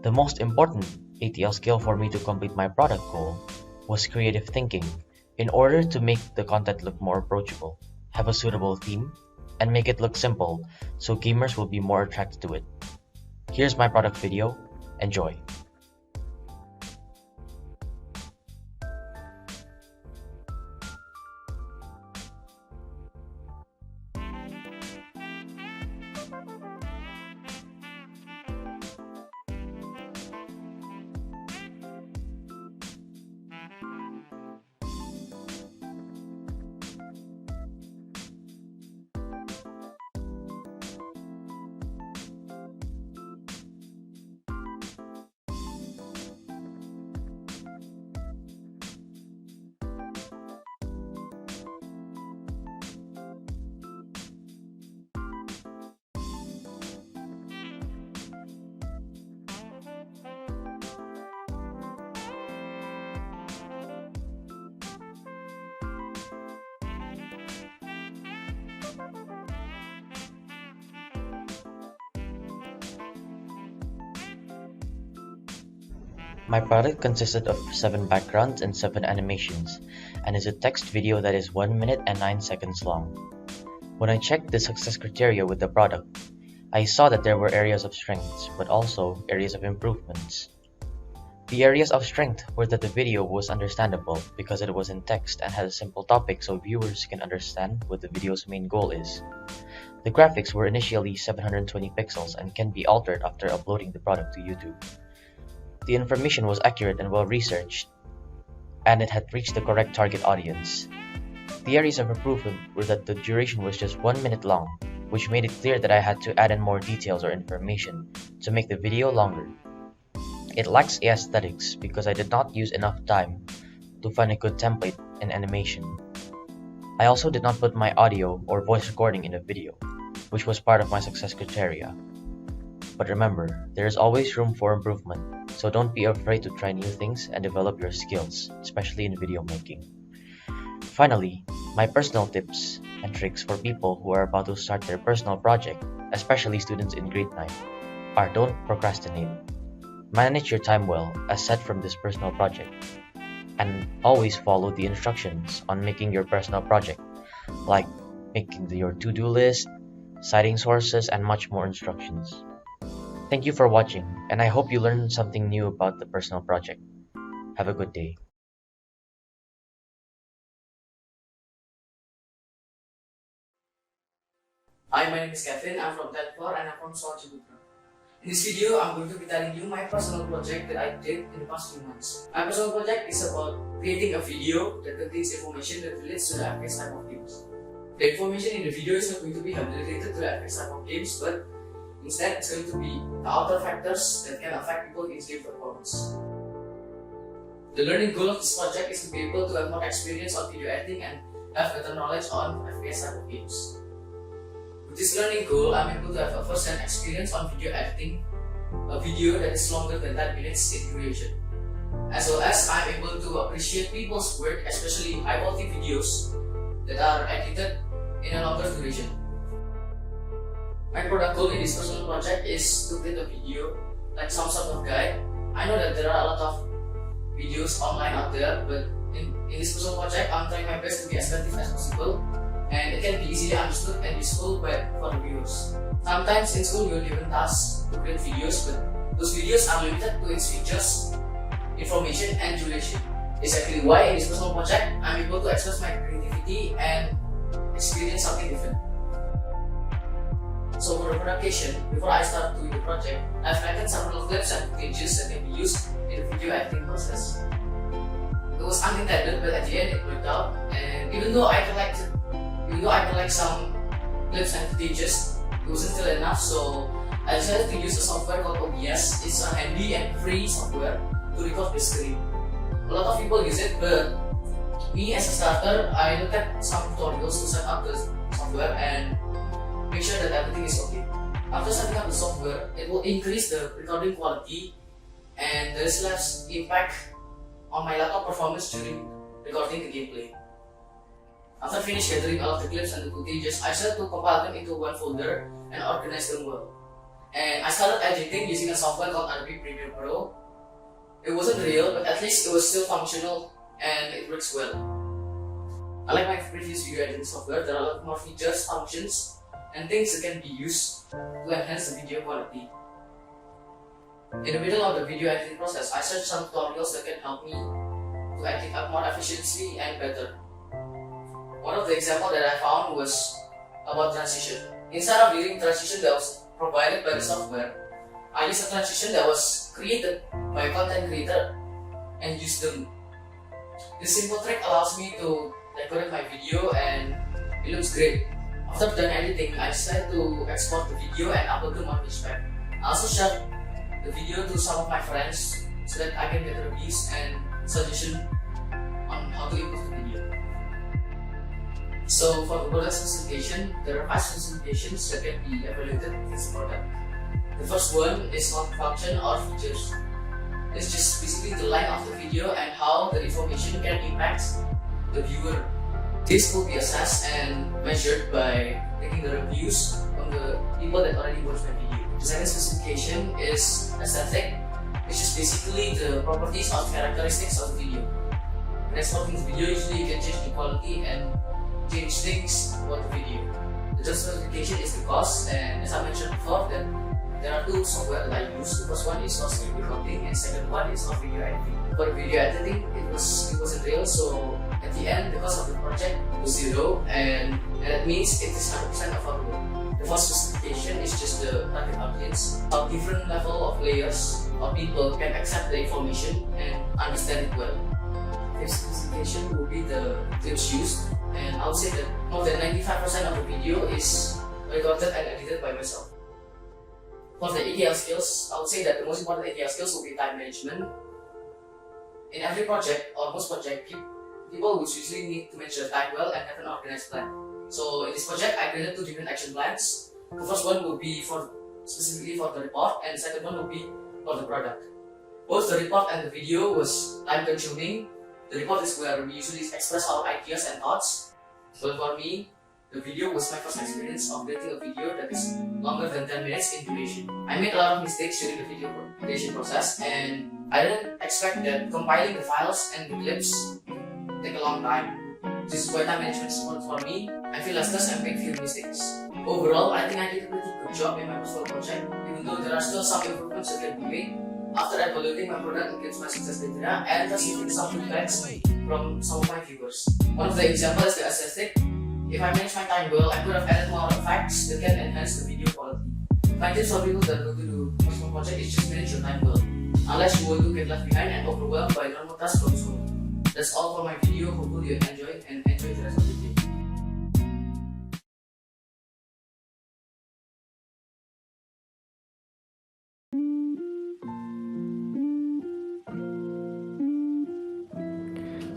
The most important ATL skill for me to complete my product goal was creative thinking, in order to make the content look more approachable, have a suitable theme, and make it look simple so gamers will be more attracted to it. Here's my product video. Enjoy! My product consisted of 7 backgrounds and 7 animations, and is a text video that is 1 minute and 9 seconds long. When I checked the success criteria with the product, I saw that there were areas of strengths, but also areas of improvements. The areas of strength were that the video was understandable because it was in text and had a simple topic so viewers can understand what the video's main goal is. The graphics were initially 720 pixels and can be altered after uploading the product to YouTube. The information was accurate and well researched, and it had reached the correct target audience. The areas of improvement were that the duration was just 1 minute long, which made it clear that I had to add in more details or information to make the video longer. It lacks aesthetics because I did not use enough time to find a good template in animation. I also did not put my audio or voice recording in the video, which was part of my success criteria. But remember, there is always room for improvement, so don't be afraid to try new things and develop your skills, especially in video making. Finally, my personal tips and tricks for people who are about to start their personal project, especially students in grade 9, are don't procrastinate. Manage your time well, as said from this personal project, and always follow the instructions on making your personal project, like making your to-do list, citing sources, and much more instructions. Thank you for watching, and I hope you learned something new about the personal project. Have a good day. Hi, my name is Kevin. I'm from 10th floor and I'm from Sekolah Ciputra. In this video, I'm going to be telling you my personal project that I did in the past few months. My personal project is about creating a video that contains information that relates to the FPS type of games. The information in the video is not going to be heavily related to the FPS type of games, but instead it's going to be the outer factors that can affect people in game performance. The learning goal of this project is to be able to have more experience on video editing and have better knowledge on FPS type of games. With this learning goal, I'm able to have a first-hand experience on video editing, a video that is longer than 10 minutes in duration. As well as I'm able to appreciate people's work, especially high-quality videos that are edited in a longer duration. My product goal in this personal project is to create a video like some sort of guide. I know that there are a lot of videos online out there, but in this personal project, I'm trying my best to be as creative as possible, and it can be easily understood and useful for the viewers. Sometimes in school, you're given tasks to create videos, but those videos are limited to its features, information, and duration. Exactly why in this personal project, I'm able to express my creativity and experience something different. So for the production, before I start doing the project, I've collected several clips and footages that can be used in the video editing process. It was unintended, but at the end it worked out. And even though I collect some clips and footages, it wasn't still enough. So I decided to use a software called OBS. It's a handy and free software to record the screen. A lot of people use it, but me as a starter, I looked at some tutorials to set up the software and make sure that everything is okay. After setting up the software, it will increase the recording quality and there is less impact on my laptop performance during recording the gameplay. After finished gathering all of the clips and the footages, I started to compile them into one folder and organize them well. And I started editing using a software called Adobe Premiere Pro. It wasn't real, but at least it was still functional and it works well. Unlike my previous video editing software, there are a lot more features, functions, and things that can be used to enhance the video quality. In the middle of the video editing process, I searched some tutorials that can help me to edit up more efficiently and better. One of the examples that I found was about transition. Instead of using transition that was provided by the software, I used a transition that was created by a content creator and used them. This simple trick allows me to decorate my video and it looks great. After done editing, I decided to export the video and upload them on Fishpack. I also shared the video to some of my friends so that I can get reviews and suggestions on how to improve the video. So for the product specification, there are 5 specifications that can be evaluated in this product. The first one is on function or features. It's just basically the line of the video and how the information can impact the viewer. This will be assessed and measured by taking the reviews from the people that already watched my video. The second specification is aesthetic, which is basically the properties or characteristics of the video. When exporting the video, usually you can change the quality and change things about the video. The third specification is the cost, and as I mentioned before, that there are 2 software that I use. The first one is for screen recording and second one is for video editing. For the video editing, it wasn't real, so at the end, the cost of the project was 0 and that means it is 100% affordable. The first specification is just the target audience. A different level of layers or people can accept the information and understand it well. The specification will be the clips used, and I would say that more than 95% of the video is recorded and edited by myself. For the ETL skills, I would say that the most important ETL skills will be time management. In every project or most project, people would usually need to manage their time well and have an organized plan. So in this project, I created 2 different action plans. The first one would be specifically for the report, and the second one would be for the product. Both the report and the video was time consuming. The report is where we usually express our ideas and thoughts. But for me, the video was my first experience of creating a video that is longer than 10 minutes in duration. I made a lot of mistakes during the video creation process, and I didn't expect that compiling the files and the clips take a long time. This is why time management is important for me. I feel less stressed and make few mistakes. Overall, I think I did a pretty good job in my personal project, even though there are still some improvements that can be made. After evaluating my product against my success criteria and receiving some feedbacks from some of my viewers. One of the examples is the aesthetic. If I manage my time well, I could have added more effects that can enhance the video quality. My tips for people that go to do personal project is just manage your time well, unless you want to get left behind and overwhelmed by normal tasks from school. That's all for my video. Hopefully you enjoy and enjoy the rest of the day.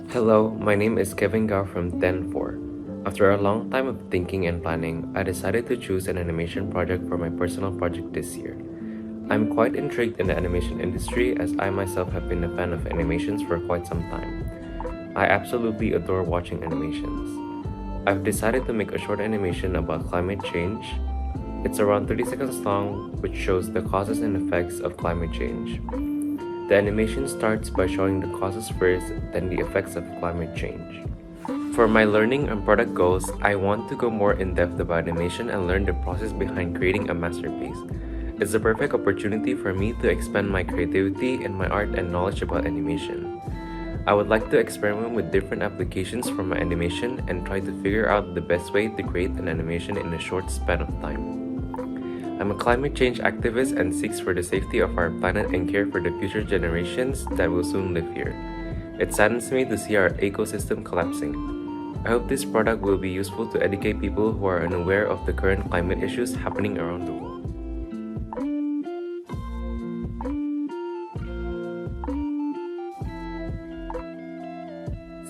Hello, my name is Kevin Gao from 10-4. After a long time of thinking and planning, I decided to choose an animation project for my personal project this year. I'm quite intrigued in the animation industry as I myself have been a fan of animations for quite some time. I absolutely adore watching animations. I've decided to make a short animation about climate change. It's around 30 seconds long, which shows the causes and effects of climate change. The animation starts by showing the causes first, then the effects of climate change. For my learning and product goals, I want to go more in depth about animation and learn the process behind creating a masterpiece. It's the perfect opportunity for me to expand my creativity and my art and knowledge about animation. I would like to experiment with different applications for my animation and try to figure out the best way to create an animation in a short span of time. I'm a climate change activist and seeks for the safety of our planet and care for the future generations that will soon live here. It saddens me to see our ecosystem collapsing. I hope this product will be useful to educate people who are unaware of the current climate issues happening around the world.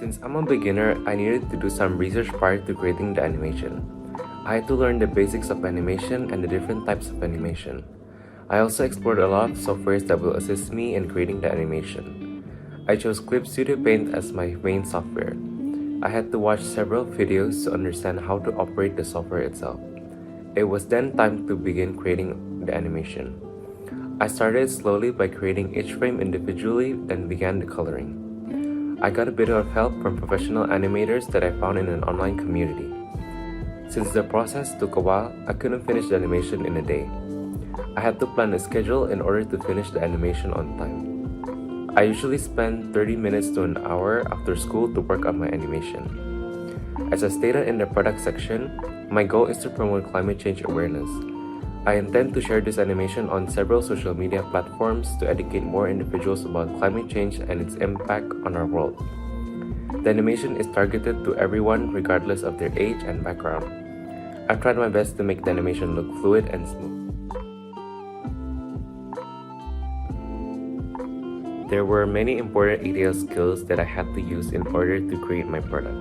Since I'm a beginner, I needed to do some research prior to creating the animation. I had to learn the basics of animation and the different types of animation. I also explored a lot of softwares that will assist me in creating the animation. I chose Clip Studio Paint as my main software. I had to watch several videos to understand how to operate the software itself. It was then time to begin creating the animation. I started slowly by creating each frame individually, then began the coloring. I got a bit of help from professional animators that I found in an online community. Since the process took a while, I couldn't finish the animation in a day. I had to plan a schedule in order to finish the animation on time. I usually spend 30 minutes to an hour after school to work on my animation. As I stated in the product section, my goal is to promote climate change awareness. I intend to share this animation on several social media platforms to educate more individuals about climate change and its impact on our world. The animation is targeted to everyone regardless of their age and background. I've tried my best to make the animation look fluid and smooth. There were many important ATL skills that I had to use in order to create my product.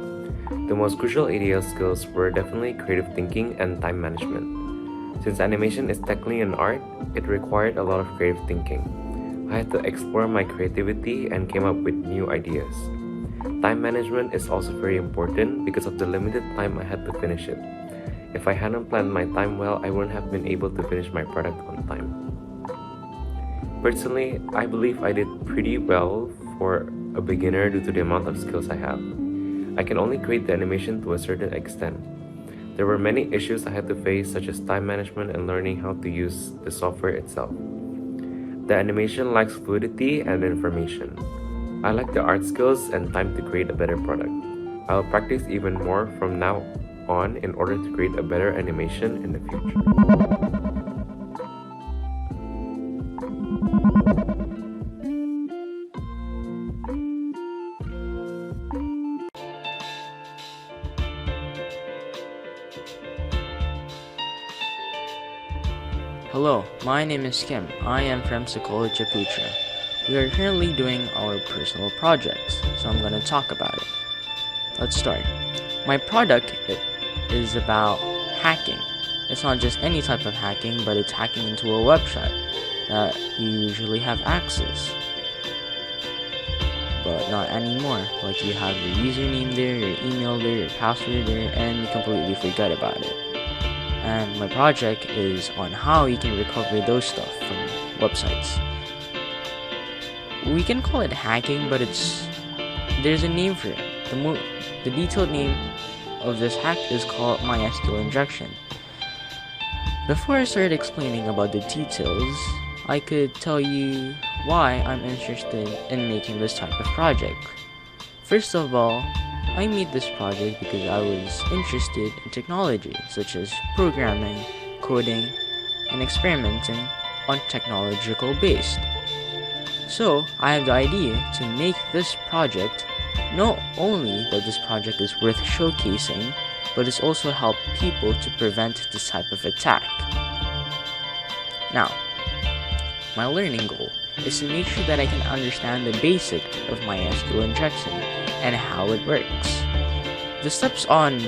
The most crucial ATL skills were definitely creative thinking and time management. Since animation is technically an art, it required a lot of creative thinking. I had to explore my creativity and came up with new ideas. Time management is also very important because of the limited time I had to finish it. If I hadn't planned my time well, I wouldn't have been able to finish my product on time. Personally, I believe I did pretty well for a beginner due to the amount of skills I have. I can only create the animation to a certain extent. There were many issues I had to face, such as time management and learning how to use the software itself. The animation lacks fluidity and information. I lack the art skills and time to create a better product. I'll practice even more from now on in order to create a better animation in the future. Hello, my name is Kim. I am from Sekolah Ciputra. We are currently doing our personal projects, so I'm going to talk about it. Let's start. My product is about hacking. It's not just any type of hacking, but it's hacking into a website that you usually have access. But not anymore. Like you have your username there, your email there, your password there, and you completely forget about it. And my project is on how you can recover those stuff from websites. We can call it hacking, but there's a name for it. The detailed name of this hack is called MySQL injection. Before I start explaining about the details, I could tell you why I'm interested in making this type of project. First of all, I made this project because I was interested in technology, such as programming, coding, and experimenting on technological based. So I had the idea to make this project Not only that this project is worth showcasing, but it's also helped people to prevent this type of attack. Now, my learning goal is to make sure that I can understand the basic of MySQL injection and how it works. The steps on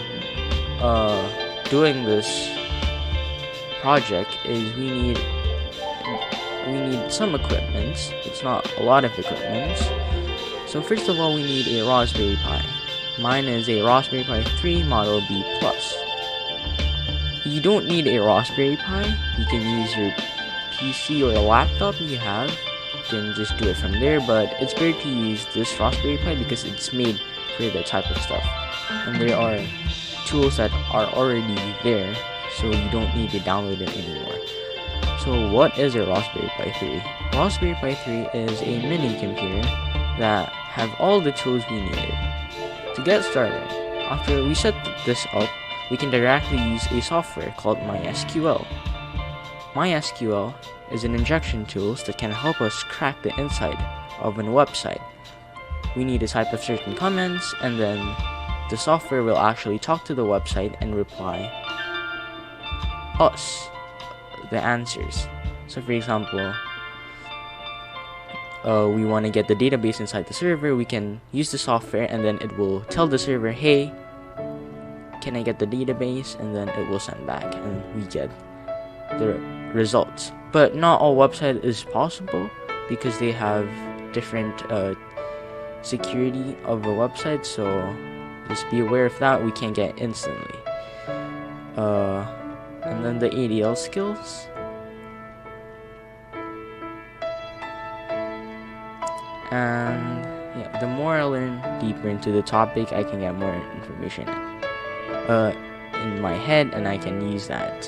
doing this project is we need some equipment. It's not a lot of equipment. So first of all, we need a Raspberry Pi. Mine is a Raspberry Pi 3 Model B+. You don't need a Raspberry Pi. You can use your PC or a laptop you have. You can just do it from there, but it's better to use this Raspberry Pi because it's made for that type of stuff. And there are tools that are already there, so you don't need to download it anymore. So what is a Raspberry Pi 3? Raspberry Pi 3 is a mini computer that have all the tools we needed. To get started, after we set this up, we can directly use a software called MySQL. MySQL is an injection tool that can help us crack the inside of a website. We need to type of certain comments, and then the software will actually talk to the website and reply us the answers. So for example, we want to get the database inside the server, we can use the software and then it will tell the server, hey, can I get the database? And then it will send back and we get the results. But not all website is possible because they have different security of the website, so just be aware of that. We can't get instantly. And then the ADL skills. And yeah, the more I learn deeper into the topic, I can get more information in my head and I can use that.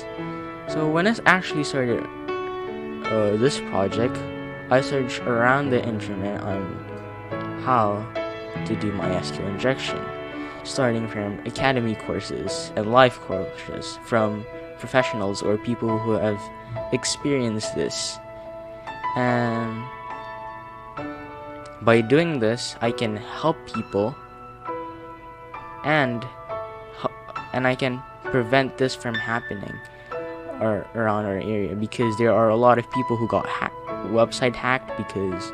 So when I actually started this project, I searched around the internet on how to do MySQL injection, starting from academy courses and live courses from professionals or people who have experienced this. And by doing this, I can help people and I can prevent this from happening around our area, because there are a lot of people who got website hacked because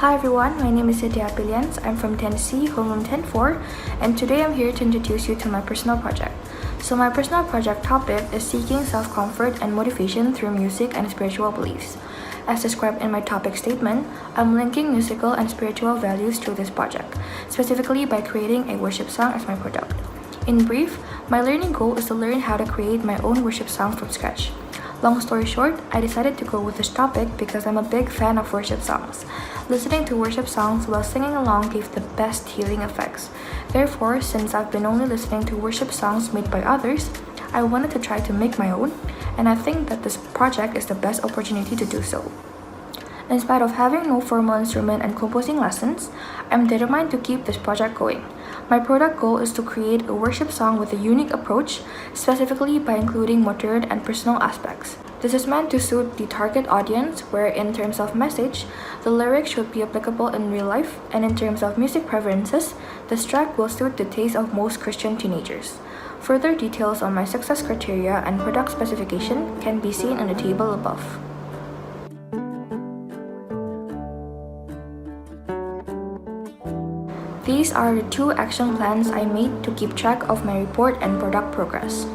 Hi everyone, my name is Cynthia Pillians. I'm from Tennessee, homeroom 10-4, and today I'm here to introduce you to my personal project. So my personal project topic is seeking self-comfort and motivation through music and spiritual beliefs. As described in my topic statement, I'm linking musical and spiritual values through this project, specifically by creating a worship song as my product. In brief, my learning goal is to learn how to create my own worship song from scratch. Long story short, I decided to go with this topic because I'm a big fan of worship songs. Listening to worship songs while singing along gave the best healing effects. Therefore, since I've been only listening to worship songs made by others, I wanted to try to make my own, and I think that this project is the best opportunity to do so. In spite of having no formal instrument and composing lessons, I'm determined to keep this project going. My product goal is to create a worship song with a unique approach, specifically by including modern and personal aspects. This is meant to suit the target audience, where in terms of message, the lyrics should be applicable in real life, and in terms of music preferences, this track will suit the taste of most Christian teenagers. Further details on my success criteria and product specification can be seen in the table above. These are the 2 action plans I made to keep track of my report and product progress.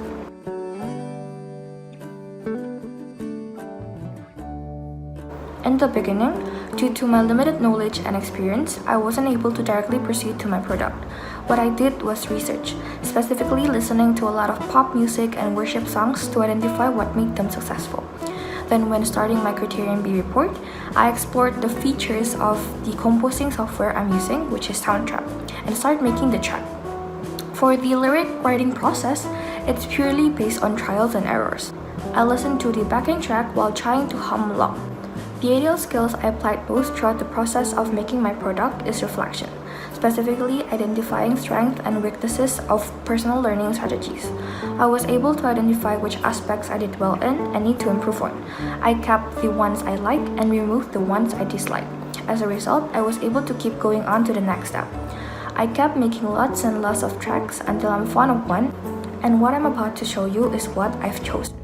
In the beginning, due to my limited knowledge and experience, I wasn't able to directly proceed to my product. What I did was research, specifically listening to a lot of pop music and worship songs to identify what made them successful. Then when starting my Criterion B report, I explored the features of the composing software I'm using, which is Soundtrap, and started making the track. For the lyric writing process, it's purely based on trials and errors. I listened to the backing track while trying to hum along. The ideal skills I applied most throughout the process of making my product is reflection, specifically identifying strengths and weaknesses of personal learning strategies. I was able to identify which aspects I did well in and need to improve on. I kept the ones I like and removed the ones I dislike. As a result, I was able to keep going on to the next step. I kept making lots and lots of tracks until I'm fond of one, and what I'm about to show you is what I've chosen.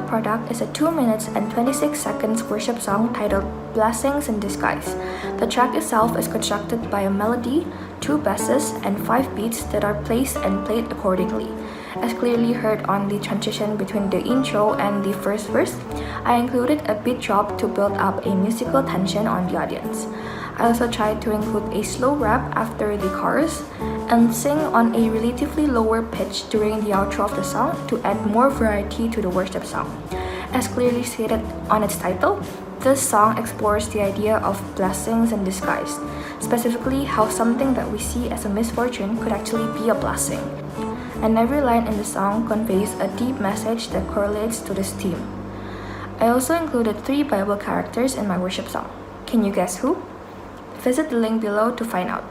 Product is a 2 minutes and 26 seconds worship song titled Blessings in Disguise. The track itself is constructed by a melody, 2 basses, and 5 beats that are placed and played accordingly. As clearly heard on the transition between the intro and the first verse, I included a beat drop to build up a musical tension on the audience. I also tried to include a slow rap after the chorus and sing on a relatively lower pitch during the outro of the song to add more variety to the worship song. As clearly stated on its title, this song explores the idea of blessings in disguise, specifically how something that we see as a misfortune could actually be a blessing. And every line in the song conveys a deep message that correlates to this theme. I also included 3 Bible characters in my worship song. Can you guess who? Visit the link below to find out.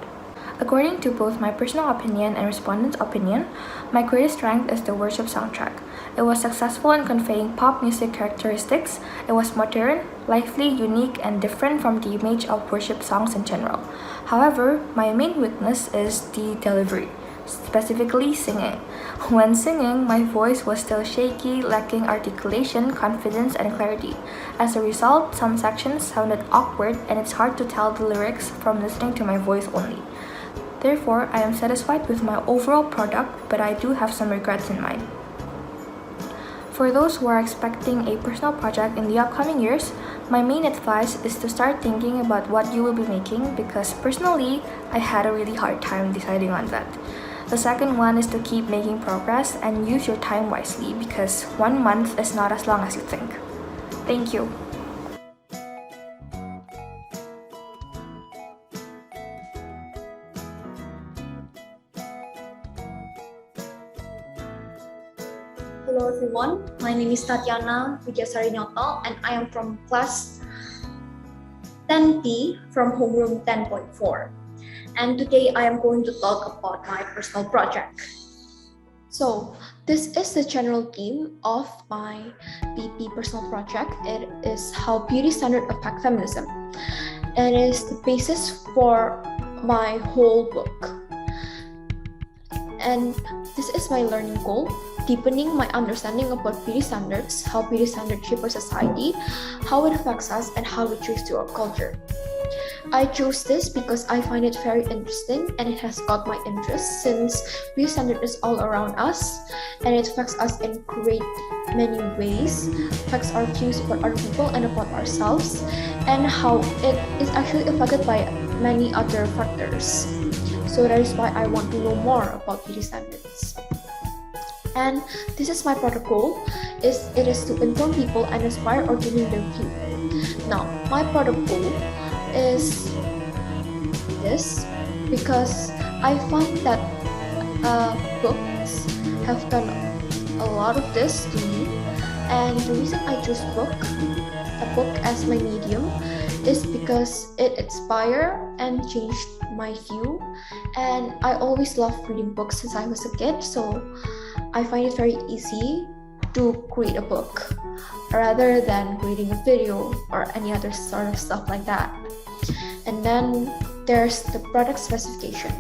According to both my personal opinion and respondents' opinion, my greatest strength is the worship soundtrack. It was successful in conveying pop music characteristics. It was modern, lively, unique, and different from the image of worship songs in general. However, my main weakness is the delivery, specifically singing. When singing, my voice was still shaky, lacking articulation, confidence, and clarity. As a result, some sections sounded awkward, and it's hard to tell the lyrics from listening to my voice only. Therefore, I am satisfied with my overall product, but I do have some regrets in mind. For those who are expecting a personal project in the upcoming years, my main advice is to start thinking about what you will be making, because personally, I had a really hard time deciding on that. The second one is to keep making progress and use your time wisely, because 1 month is not as long as you think. Thank you. Hello everyone, my name is Tatiana Widyasari Nyoto and I am from class 10P from homeroom 10.4. And today I am going to talk about my personal project. So this is the general theme of my PP personal project. It is how beauty standards affect feminism. And it is the basis for my whole book. And this is my learning goal, deepening my understanding about beauty standards, how beauty standards shape our society, how it affects us, and how it shapes to our culture. I chose this because I find it very interesting and it has got my interest since beauty standard is all around us and it affects us in great many ways, affects our views about other people and about ourselves, and how it is actually affected by many other factors. So that is why I want to know more about beauty standards. And this is my product goal, it is to inform people and inspire or giving their view. Now, my product goal is this because I find that books have done a lot of this to me, and the reason I chose a book as my medium is because it inspired and changed my view, and I always loved reading books since I was a kid, so I find it very easy to create a book rather than creating a video or any other sort of stuff like that. And then there's the product specification.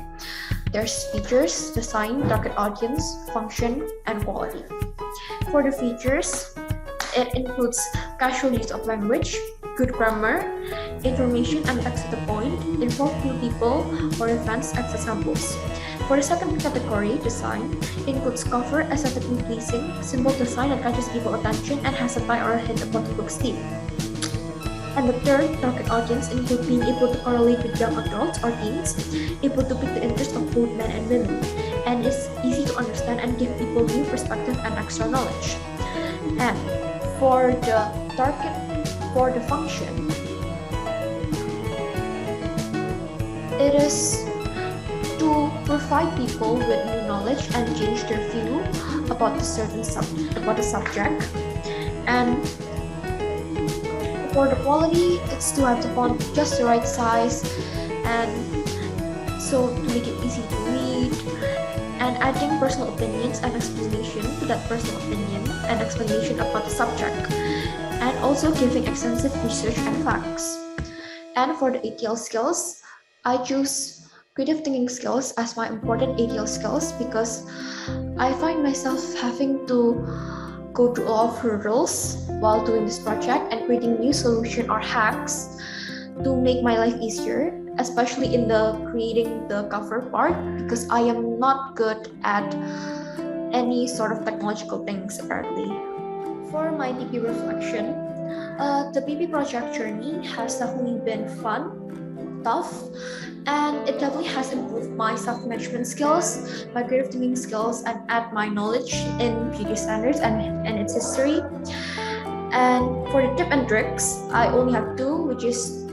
There's features, design, target audience, function, and quality. For the features, it includes casual use of language, good grammar, information and text to the point, involve few people or events as examples. For the second category, design, includes cover, aesthetically pleasing, simple design that catches people's attention and has a tie or a hint about the book's theme. And the third target audience include being able to correlate with young adults or teens, able to pick the interest of both men and women, and is easy to understand and give people new perspective and extra knowledge. And for the function, it is to provide people with new knowledge and change their view about the subject. And for the quality, it's to have the font just the right size and so to make it easy to read, and adding personal opinions and explanation to that personal opinion and explanation about the subject, and also giving extensive research and facts. And for the ATL skills, I choose creative thinking skills as my important ATL skills because I find myself having to go through a lot of hurdles while doing this project and creating new solution or hacks to make my life easier, especially in the creating the cover part because I am not good at any sort of technological things apparently. For my PP reflection, the PP project journey has definitely been fun, tough, and it definitely has improved my self-management skills, my creative thinking skills, and add my knowledge in beauty standards and its history. And for the tip and tricks, I only have two, which is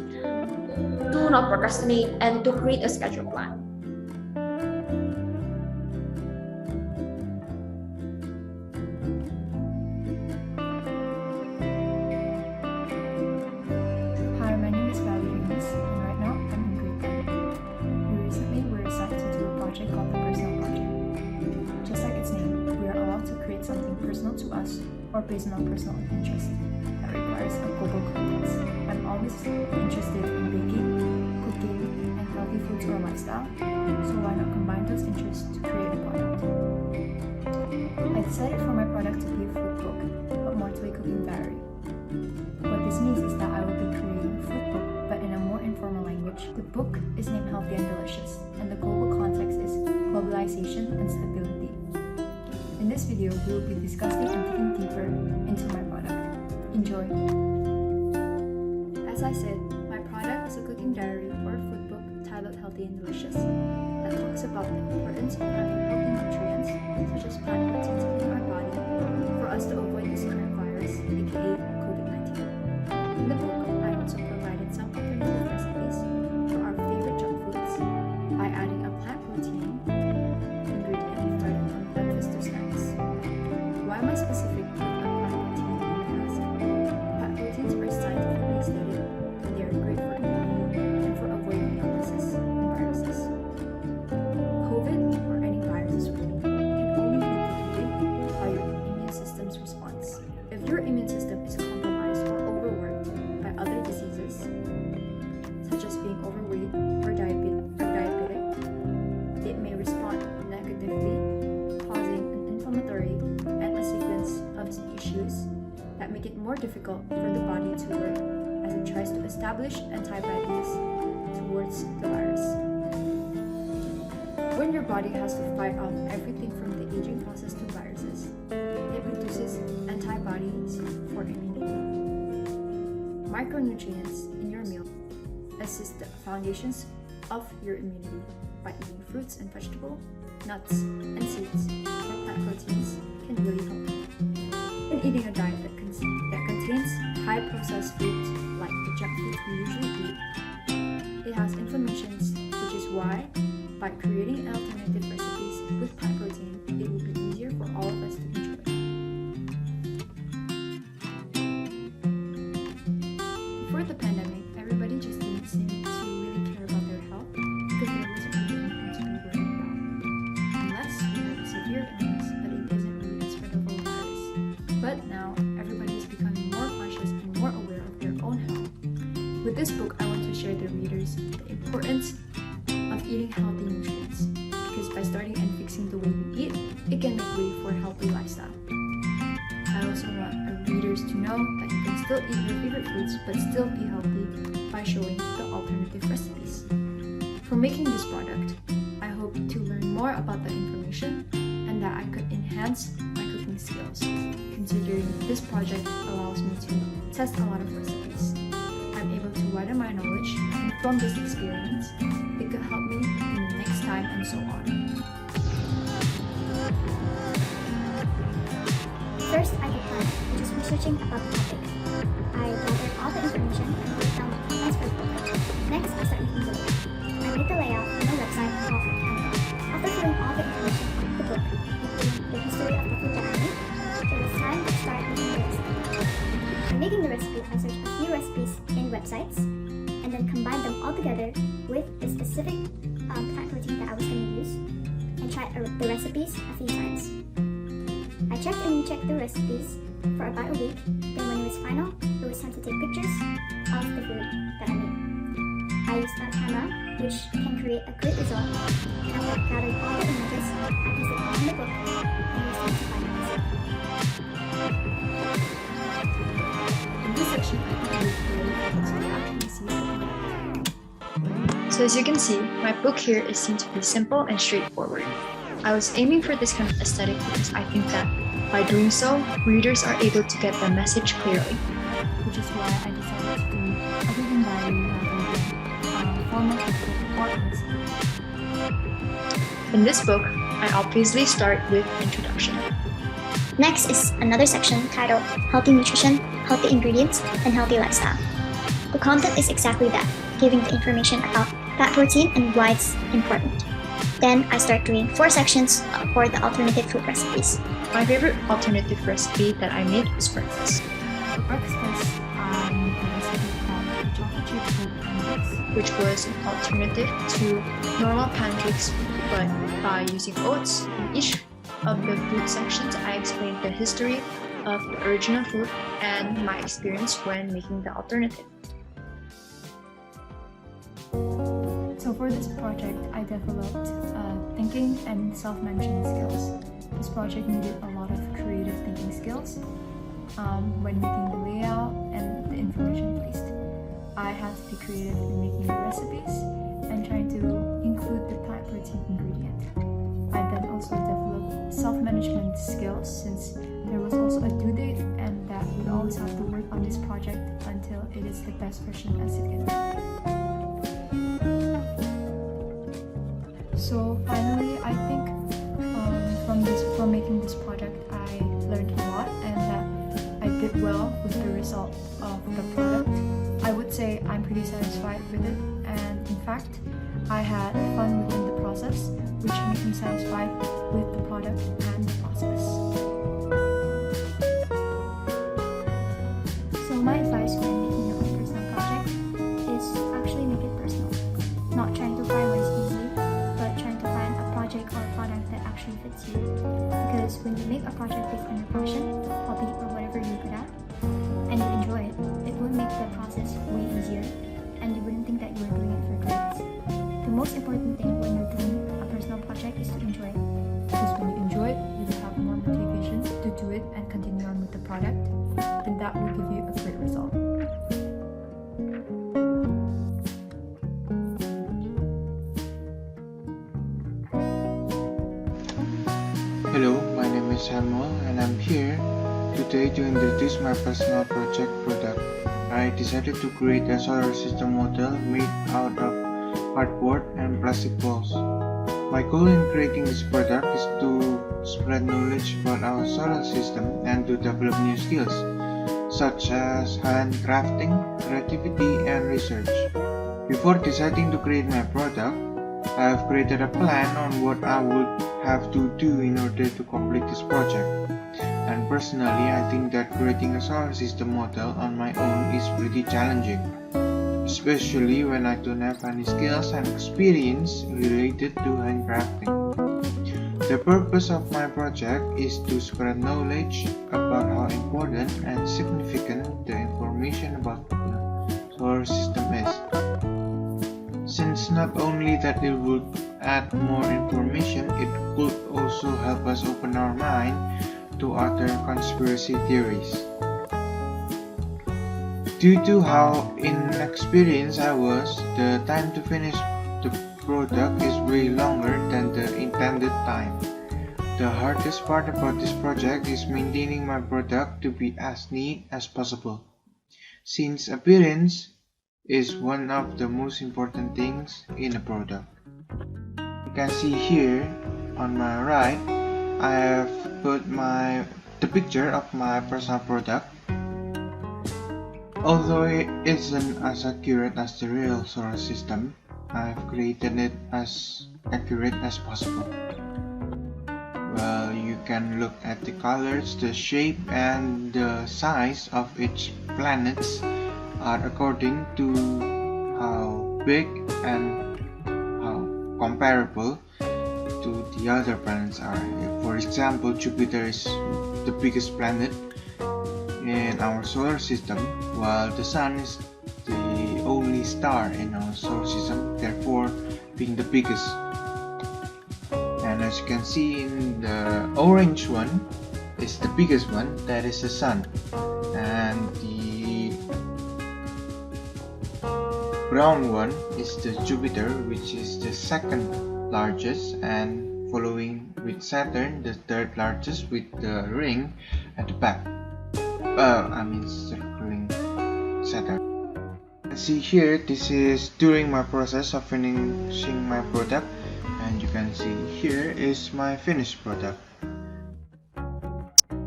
to not procrastinate and to create a schedule plan. Hi, my name is Valerie Remus, and right now I'm in grade 10. We recently were assigned to do a project called the Personal Project. Just like its name, we are allowed to create something personal to us or based on our personal interest that requires a global context. I'm always interested in baking, cooking, and healthy foods or lifestyle, so why not combine those interests to create a product? I decided for my product to be a food book, but more to a cooking diary. What this means is that I will be creating a food book, but in a more informal language. The book is named Healthy and Delicious, and the global context is globalization and stability. In this video, we will be discussing and digging deeper into my product. Enjoy! As I said, my product is a cooking diary or food book titled Healthy and Delicious that talks about the importance of having healthy nutrients such as plant proteins in our body for us to avoid the current virus, aka COVID-19. In the book, I also provided some alternative recipes for our favorite junk foods by adding a plant protein ingredient for from breakfast to snacks. Why am I specific with a plant protein? Because plant proteins are scientifically stated that they are great for immunity and for avoiding illnesses and viruses. COVID or any viruses more difficult for the body to work as it tries to establish antibodies towards the virus. When your body has to fight off everything from the aging process to viruses, it produces antibodies for immunity. Micronutrients in your meal assist the foundations of your immunity by eating fruits and vegetables, nuts, and seeds, or plant proteins can really help. In eating a diet that contains high processed foods like the junk food we usually eat, it has inflammations, which is why by creating alternative recipes with plant protein, it will be easier for all of us to enjoy. Before the pandemic, everybody just didn't seem to really care about their health because there wasn't really anything to be worried about. Unless you have a severe illness, but it isn't really a spreadable virus. But now, everybody is becoming more conscious and more aware of their own health. With this book, I want to share the readers the importance of eating healthy nutrients, because by starting and fixing the way we eat, it can make way for a healthy lifestyle. I also want our readers to know that you can still eat your favorite foods but still be healthy by showing the alternative recipes. For making this product, I hope to learn more about the information and that I could enhance my cooking skills, considering this project allows me to test a lot of recipes. I'm able to widen my knowledge, and from this experience, it could help me in the next time and so on. First, I did plan, which is researching about the topic. I gathered all the information and wrote down the points for the book. Next, I started making the layout. I made the layout on the website of Canva. After filling all the information in the book, including the history of the food that I made, it was time to start making the recipe. When making the recipe, I searched a few recipes in websites and then combined them all together with the specific plant protein that I was going to use and tried the recipes a few times. I checked and rechecked the recipes for about a week, then when it was final, it was time to take pictures of the food that I made. I used a camera, which can create a great result, and I gathered all the images, I pasted it all in the book, and it was time to find the recipe. In this section, I think I will really focus on actually see the product. So as you can see, my book here is seen to be simple and straightforward. I was aiming for this kind of aesthetic because I think that by doing so, readers are able to get the message clearly. Which is why I decided to do a reading diary rather than formal book or recipe. In this book, I obviously start with introduction. Next is another section titled Healthy Nutrition, Healthy Ingredients, and Healthy Lifestyle. The content is exactly that, giving the information about fat protein and why it's important. Then I start doing 4 sections for the alternative food recipes. My favorite alternative recipe that I made was breakfast. For breakfast, I made a recipe called the chocolate chip food pancakes, which was an alternative to normal pancakes, but by using oats. In each of the food sections, I explained the history of the original food and my experience when making the alternative. So for this project, I developed thinking and self-management skills. This project needed a lot of creative thinking skills when making the layout and the information placed. I had to be creative in making the recipes and trying to include the plant protein ingredient. I then also developed self-management skills since there was also a due date and that we always have to work on this project until it is the best version as it can be. So finally, I think from making this project, I learned a lot and that I did well with the result of the product. I would say I'm pretty satisfied with it, and in fact, I had fun within the process, which made me satisfied with the product and the process. So my advice when making your own personal project is actually make it personal. Not trying to find what is easy, but trying to find a project or a product that actually fits you. Because when you make a project based on your passion, hobby, or whatever you're good at, and you enjoy it, it will make the process way easier, and you wouldn't think that you were doing it for grades. The most important thing when you're doing a personal project is to enjoy it. Because when you enjoy it, you will have more motivation to do it and continue on with the product, and that will give Hello, my name is Samuel and I'm here today to introduce my personal project product. I decided to create a solar system model made out of cardboard and plastic balls. My goal in creating this product is to spread knowledge about our solar system and to develop new skills such as handcrafting, creativity, and research. Before deciding to create my product, I have created a plan on what I would have to do in order to complete this project. And personally, I think that creating a solar system model on my own is pretty challenging, especially when I don't have any skills and experience related to handcrafting. The purpose of my project is to spread knowledge about how important and significant the information about the solar system is. Since not only that it would add more information, it could also help us open our mind to other conspiracy theories. Due to how inexperienced I was, the time to finish the product is way longer than the intended time. The hardest part about this project is maintaining my product to be as neat as possible, since appearance is one of the most important things in a product. You can see here on my right, I have put the picture of my personal product. Although it isn't as accurate as the real solar system, I've created it as accurate as possible. Well, you can look at the colors, the shape, and the size of each planets are according to how big and how comparable to the other planets are. For example, Jupiter is the biggest planet in our solar system, while the Sun is the only star in our solar system, therefore being the biggest. And as you can see, in the orange one is the biggest one, that is the Sun, and the brown one is the Jupiter, which is the second largest, and following with Saturn, the third largest, with the ring at the back. Circling Saturn. See here, this is during my process of finishing my product, and you can see here is my finished product.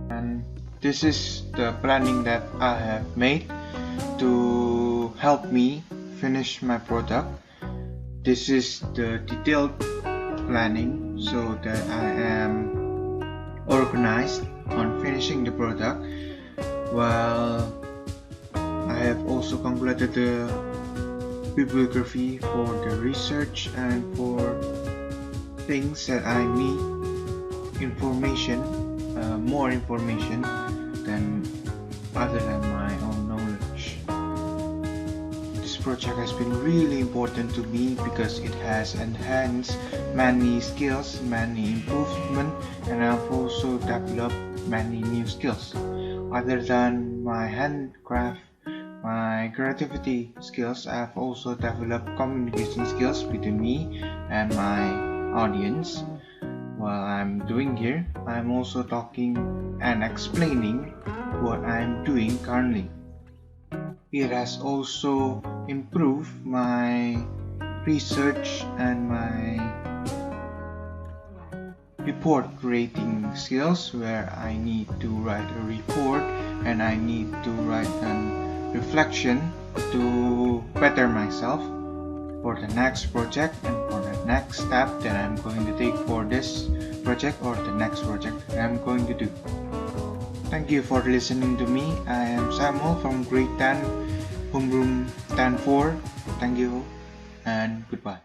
And this is the planning that I have made to help me finish my product. This is the detailed planning so that I am organized on finishing the product. While I have also calculated the bibliography for the research and for things that I need more information than other than my own knowledge. This project has been really important to me because it has enhanced many skills, many improvements, and I've also developed many new skills. Other than my handcraft, my creativity skills, I have also developed communication skills between me and my audience. While I'm doing here, I'm also talking and explaining what I'm doing currently. It has also improved my research and my report creating skills, where I need to write a report and I need to write a reflection to better myself for the next project and for the next step that I'm going to take for this project or the next project that I'm going to do. Thank you for listening to me. I am Samuel from Grade 10 Homeroom 10-4. Thank you and goodbye.